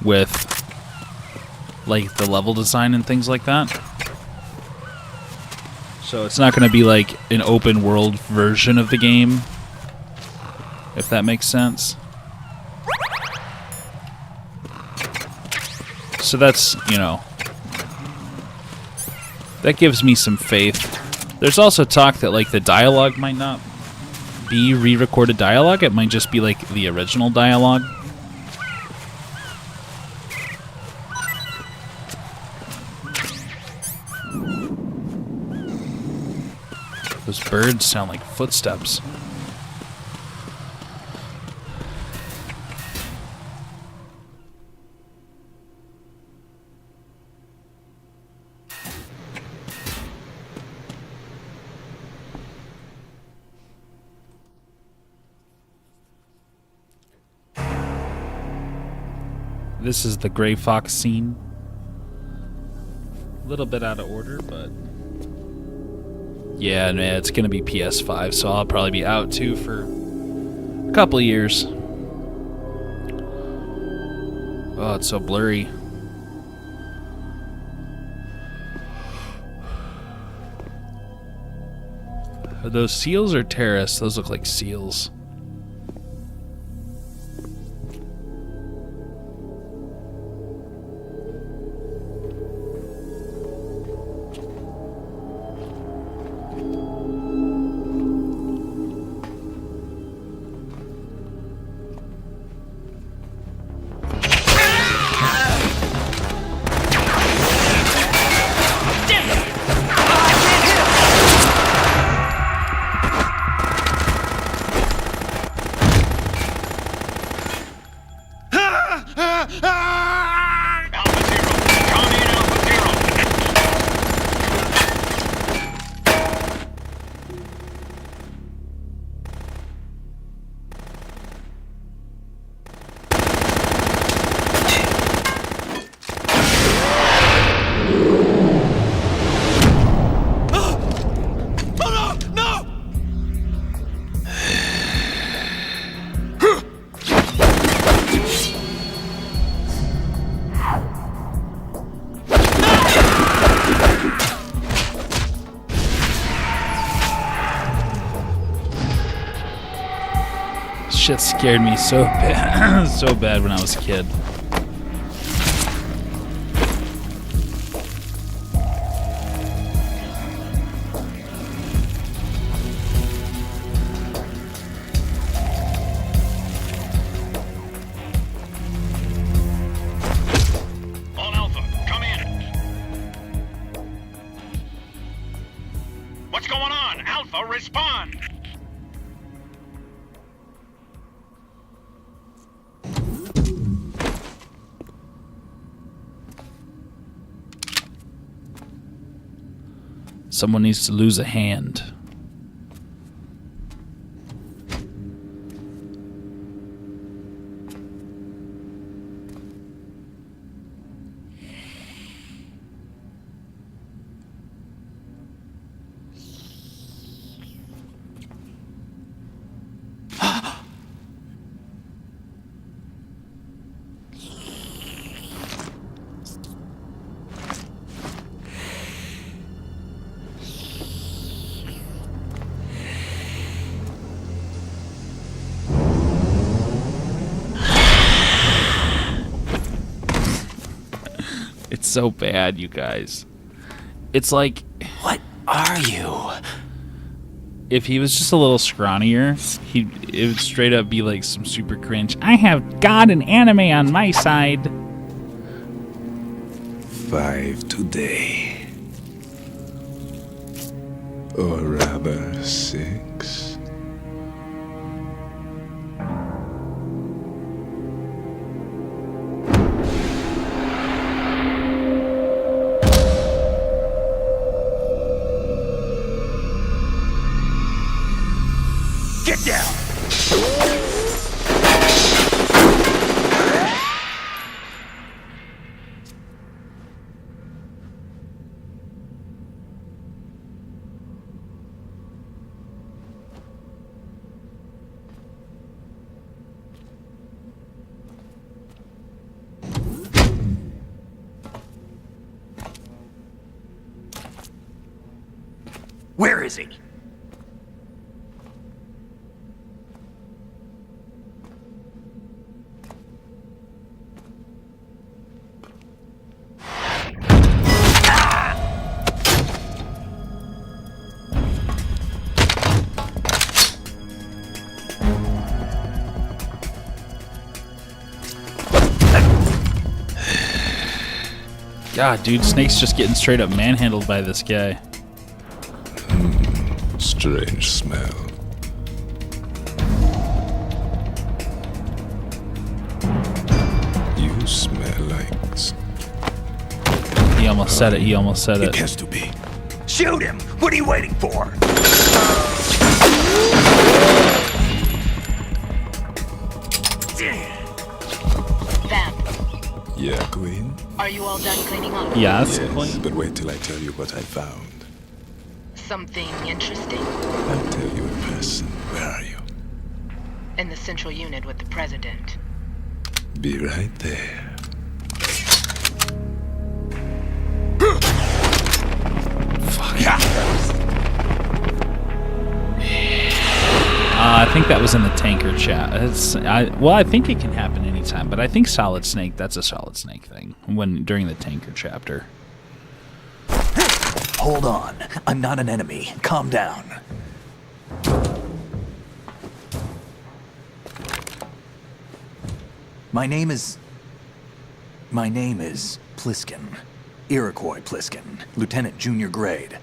S1: with like the level design and things like that. So it's not going to be like an open world version of the game, if that makes sense. So that's, you know, that gives me some faith. There's also talk that like the dialogue might not be re-recorded dialogue. It might just be like the original dialogue. Those birds sound like footsteps. This is the Gray Fox scene. A little bit out of order, but yeah, man, it's gonna be PS5, so I'll probably be out too for a couple of years. Oh, it's so blurry. Are those seals or terrorists? Those look like seals. shit scared me so bad, so bad when I was a kid.
S9: All Alpha, come in. What's going on? Alpha, respond.
S1: Someone needs to lose a hand. It's so bad, you guys. It's like...
S4: What are you?
S1: If he was just a little scrawnier, it would straight up be like some super cringe. I have God and anime on my side.
S14: 5 today. Or rather 6.
S7: Get down! Where is he?
S1: God, dude, Snake's just getting straight up manhandled by this guy.
S14: Strange smell. You smell like...
S1: He almost said it, he almost said it.
S14: It has to be.
S7: Shoot him! What are you waiting for?
S15: Vamp,
S14: Yeah, Queen?
S15: are you all done cleaning up?
S1: Yes,
S14: Yes, but wait till I tell you what I found.
S15: Something interesting?
S14: I'll tell you in person. Where are you?
S15: In the central unit with the president.
S14: Be right there.
S1: I think that was in the tanker chat. Well, I think it can happen anytime, but I think Solid Snake, that's a Solid Snake thing during the tanker chapter.
S16: Hold on. I'm not an enemy. Calm down. My name is Pliskin. Iroquois Pliskin. Lieutenant Junior Grade.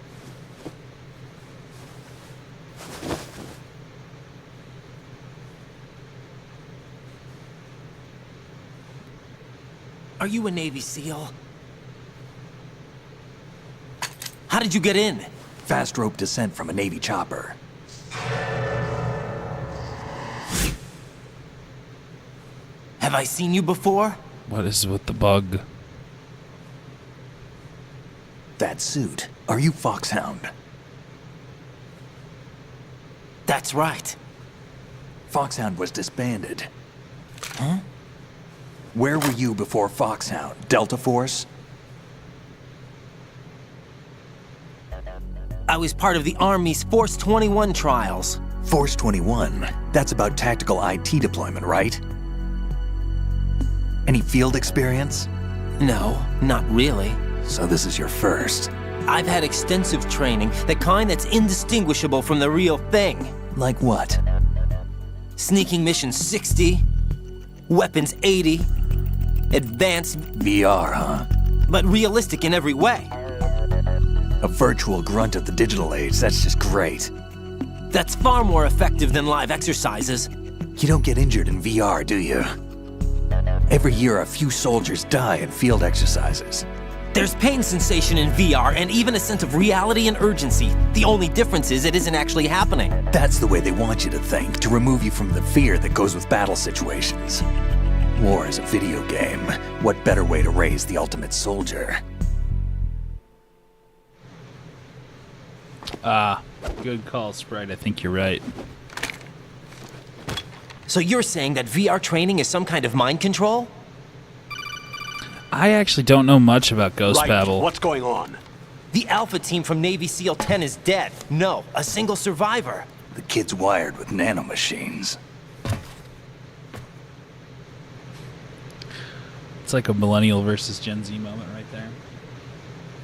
S4: Are you a Navy SEAL? How did you get in?
S16: Fast rope descent from a Navy chopper.
S4: Have I seen you before?
S1: What is with the bug?
S16: That suit. Are you Foxhound?
S4: That's right.
S16: Foxhound was disbanded. Huh? Where were you before Foxhound? Delta Force?
S4: I was part of the Army's Force 21 trials.
S16: Force 21, that's about tactical IT deployment, right? Any field experience?
S4: No, not really.
S16: So this is your first.
S4: I've had extensive training, the kind that's indistinguishable from the real thing.
S16: Like what?
S4: Sneaking mission 60, weapons 80, advanced...
S16: VR, huh?
S4: But realistic in every way.
S16: A virtual grunt of the digital age, that's just great.
S4: That's far more effective than live exercises.
S16: You don't get injured in VR, do you? Every year, a few soldiers die in field exercises.
S4: There's pain sensation in VR and even a sense of reality and urgency. The only difference is it isn't actually happening.
S16: That's the way they want you to think, to remove you from the fear that goes with battle situations. War is a video game. What better way to raise the ultimate soldier?
S1: Good call, Sprite. I think you're right.
S4: So you're saying that VR training is some kind of mind control?
S1: I actually don't know much about Ghost
S8: Right.
S1: Babel.
S8: What's going on?
S4: The Alpha team from Navy SEAL 10 is dead. No, a single survivor.
S16: The kid's wired with nanomachines.
S1: It's like a millennial versus Gen Z moment right there.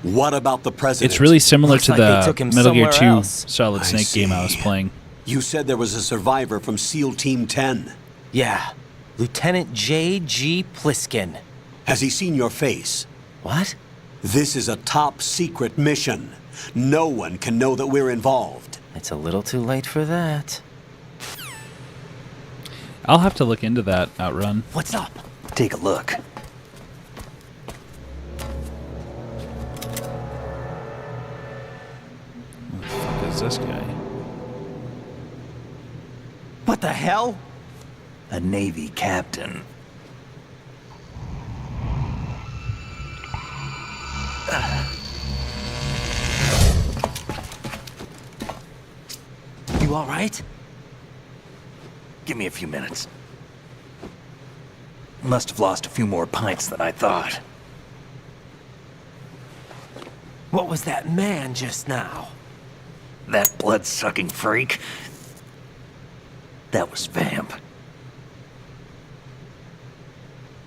S8: What about the president?
S1: It's really similar
S4: Looks
S1: to
S4: like they took
S1: the
S4: him
S1: Metal Gear 2
S4: somewhere else.
S1: Solid Snake game I was playing.
S8: You said there was a survivor from SEAL Team 10.
S4: Yeah, Lieutenant J.G. Pliskin.
S8: Has he seen your face?
S4: What?
S8: This is a top secret mission. No one can know that we're involved.
S4: It's a little too late for that.
S1: I'll have to look into that, Outrun.
S4: What's up?
S16: Take a look.
S1: Who the fuck is this guy?
S4: What the hell?
S16: A Navy captain.
S4: You all right?
S16: Give me a few minutes. Must have lost a few more pints than I thought.
S4: What was that man just now?
S16: That blood-sucking freak? That was Vamp.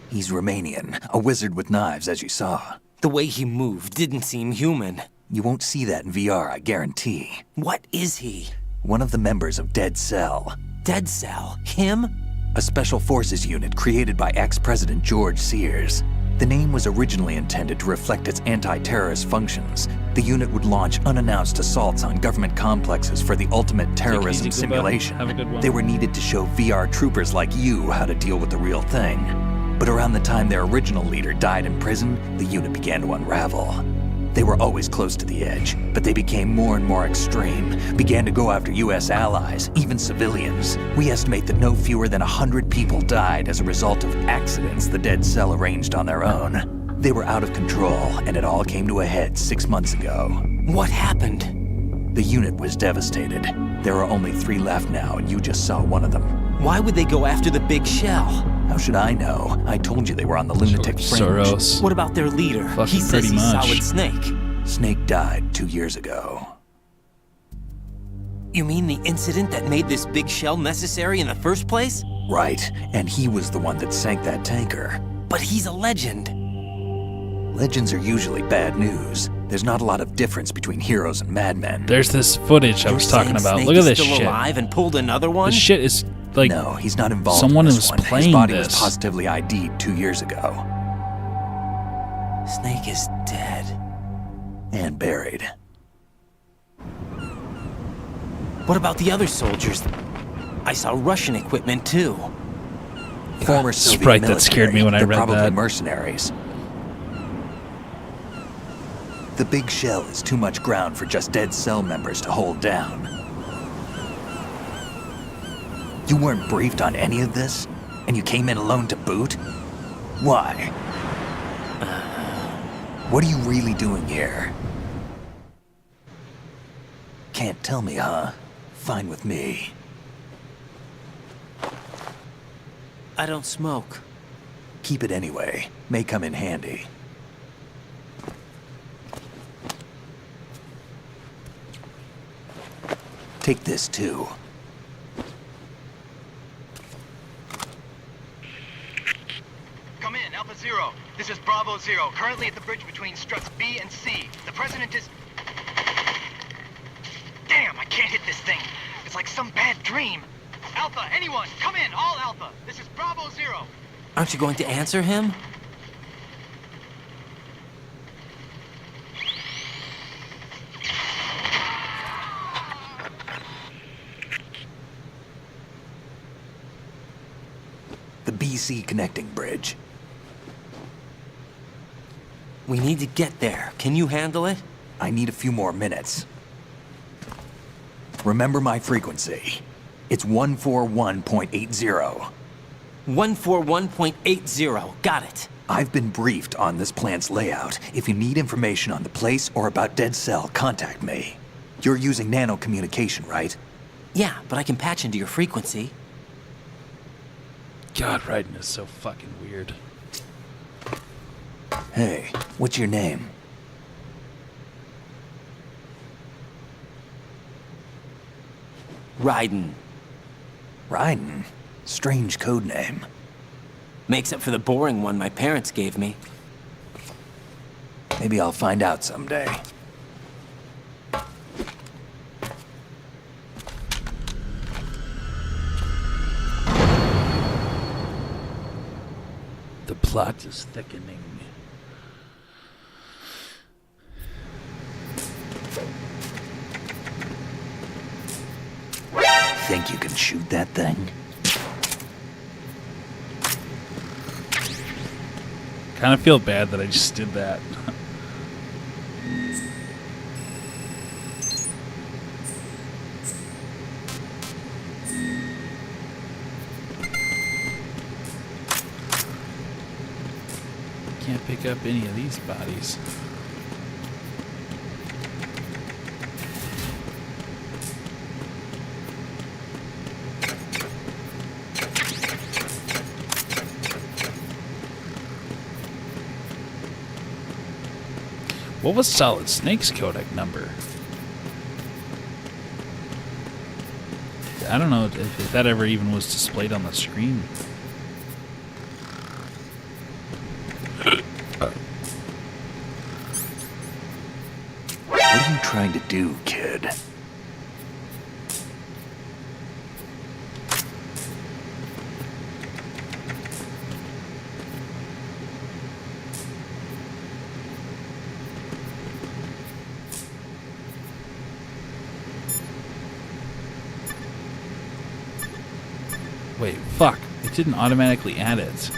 S16: He's Romanian, a wizard with knives, as you saw.
S4: The way he moved didn't seem human.
S16: You won't see that in VR, I guarantee.
S4: What is he?
S16: One of the members of Dead Cell.
S4: Dead Cell? Him?
S16: A special forces unit created by ex-President George Sears. The name was originally intended to reflect its anti-terrorist functions. The unit would launch unannounced assaults on government complexes for the ultimate terrorism
S1: Take it easy, Goomba.
S16: simulation.
S1: Have a good one.
S16: They were needed to show VR troopers like you how to deal with the real thing. But around the time their original leader died in prison, the unit began to unravel. They were always close to the edge, but they became more and more extreme, began to go after US allies, even civilians. We estimate that no fewer than 100 people died as a result of accidents the Dead Cell arranged on their own. They were out of control, and it all came to a head 6 months ago.
S4: What happened?
S16: The unit was devastated. There are only 3 left now, and you just saw one of them.
S4: Why would they go after the big shell?
S16: How should I know? I told you they were on the lunatic fringe.
S1: Soros.
S4: What about their leader?
S1: Fucking
S4: He says
S1: pretty
S4: he's
S1: much.
S4: Solid Snake.
S16: Snake died 2 years ago.
S4: You mean the incident that made this big shell necessary in the first place?
S16: Right, and he was the one that sank that tanker.
S4: But he's a legend.
S16: Legends are usually bad news. There's not a lot of difference between heroes and madmen.
S1: There's this footage I was talking about. Look at this
S4: still
S1: shit.
S4: alive and pulled another one?
S1: This shit is like
S16: No, he's not involved
S1: someone
S16: in
S1: was
S16: this one.
S1: playing
S16: His body
S1: this.
S16: was positively ID'd 2 years ago.
S4: Snake is dead.
S16: And buried.
S4: What about the other soldiers? I saw Russian equipment too.
S16: Former Soviet
S1: Sprite
S16: military.
S1: that scared me when I
S16: They're
S1: read
S16: probably
S1: that.
S16: mercenaries. The big shell is too much ground for just Dead Cell members to hold down. You weren't briefed on any of this? And you came in alone to boot? Why? What are you really doing here? Can't tell me, huh? Fine with me.
S4: I don't smoke.
S16: Keep it anyway. May come in handy. Take this too.
S17: Bravo Zero, currently at the bridge between struts B and C. The president is... Damn, I can't hit this thing. It's like some bad dream. Alpha, anyone, come in, all Alpha. This is Bravo Zero.
S4: Aren't you going to answer him?
S16: The BC connecting bridge.
S4: We need to get there. Can you handle it?
S16: I need a few more minutes. Remember my frequency. It's 141.80.
S4: 141.80. Got it.
S16: I've been briefed on this plant's layout. If you need information on the place or about Dead Cell, contact me. You're using nano communication, right?
S4: Yeah, but I can patch into your frequency.
S1: God, Raiden is so fucking weird.
S16: Hey, what's your name?
S4: Raiden.
S16: Raiden? Strange code name.
S4: Makes up for the boring one my parents gave me.
S16: Maybe I'll find out someday.
S1: The plot is thickening.
S16: Think you can shoot that thing?
S1: Kind of feel bad that I just did that. Can't pick up any of these bodies. What was Solid Snake's codec number? I don't know if that ever even was displayed on the screen.
S16: What are you trying to do, kid?
S1: Wait, fuck. It didn't automatically add it. 141.80.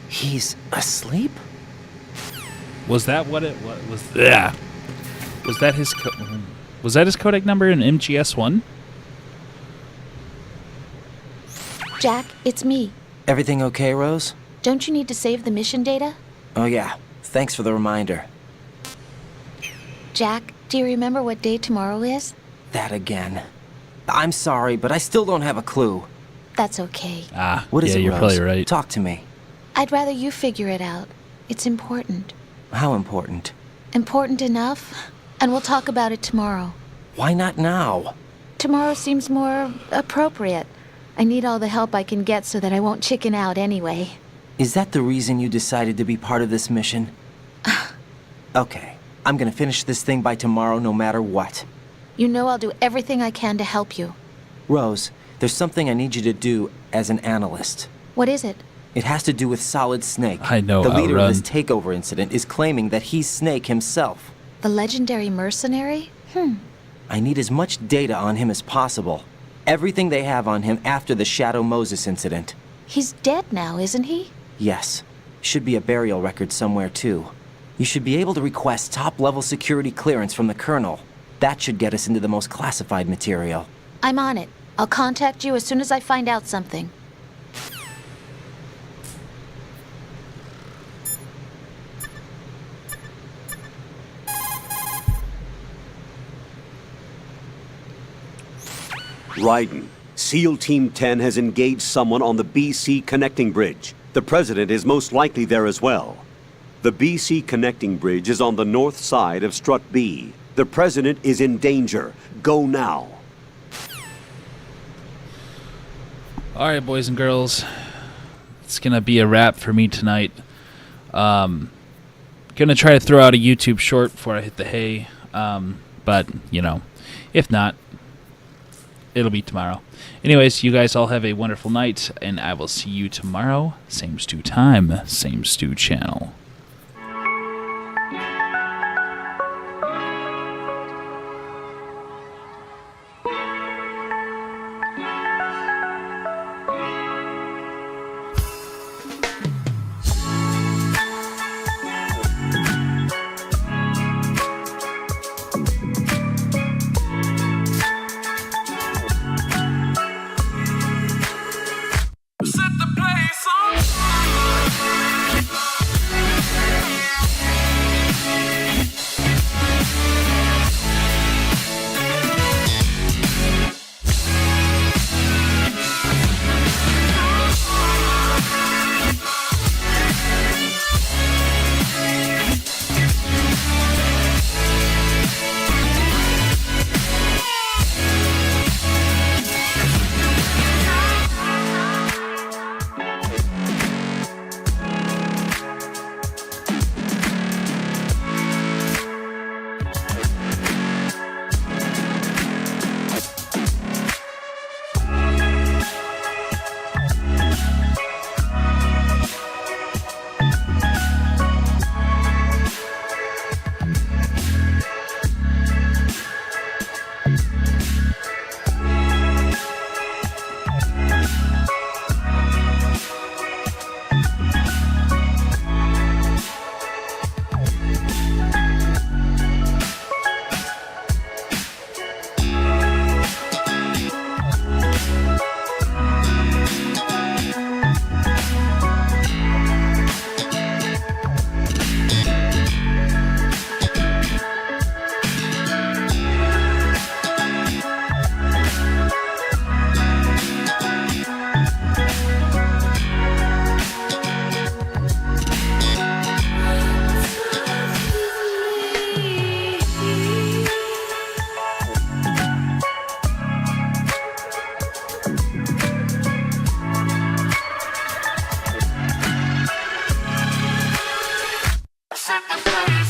S4: He's asleep?
S1: Was that what it was? Yeah. Was that his codec number in MGS1?
S11: Jack, it's me.
S4: Everything okay, Rose?
S11: Don't you need to save the mission data?
S4: Oh yeah, thanks for the reminder.
S11: Jack, do you remember what day tomorrow is?
S4: That again. I'm sorry, but I still don't have a clue.
S11: That's okay.
S4: What is
S1: yeah,
S4: it,
S1: you're
S4: Rose?
S1: probably right.
S4: Talk to me.
S11: I'd rather you figure it out. It's important.
S4: How important?
S11: Important enough? And we'll talk about it tomorrow.
S4: Why not now?
S11: Tomorrow seems more appropriate. I need all the help I can get so that I won't chicken out anyway.
S4: Is that the reason you decided to be part of this mission? Okay, I'm gonna finish this thing by tomorrow no matter what.
S11: You know I'll do everything I can to help you.
S4: Rose, there's something I need you to do as an analyst.
S11: What is it?
S4: It has to do with Solid Snake.
S1: I know,
S4: the leader
S1: Outrun.
S4: of this takeover incident is claiming that he's Snake himself.
S11: The legendary mercenary?
S4: I need as much data on him as possible. Everything they have on him after the Shadow Moses incident.
S11: He's dead now, isn't he?
S4: Yes. Should be a burial record somewhere, too. You should be able to request top-level security clearance from the Colonel. That should get us into the most classified material.
S11: I'm on it. I'll contact you as soon as I find out something.
S8: Raiden, SEAL Team 10 has engaged someone on the BC connecting bridge. The president is most likely there as well. The BC connecting bridge is on the north side of Strut B. The President is in danger. Go now.
S1: Alright, boys and girls. It's gonna be a wrap for me tonight. Gonna try to throw out a YouTube short before I hit the hay. But, you know, if not, it'll be tomorrow. Anyways, you guys all have a wonderful night, and I will see you tomorrow. Same stew time, same stew channel.
S18: Set the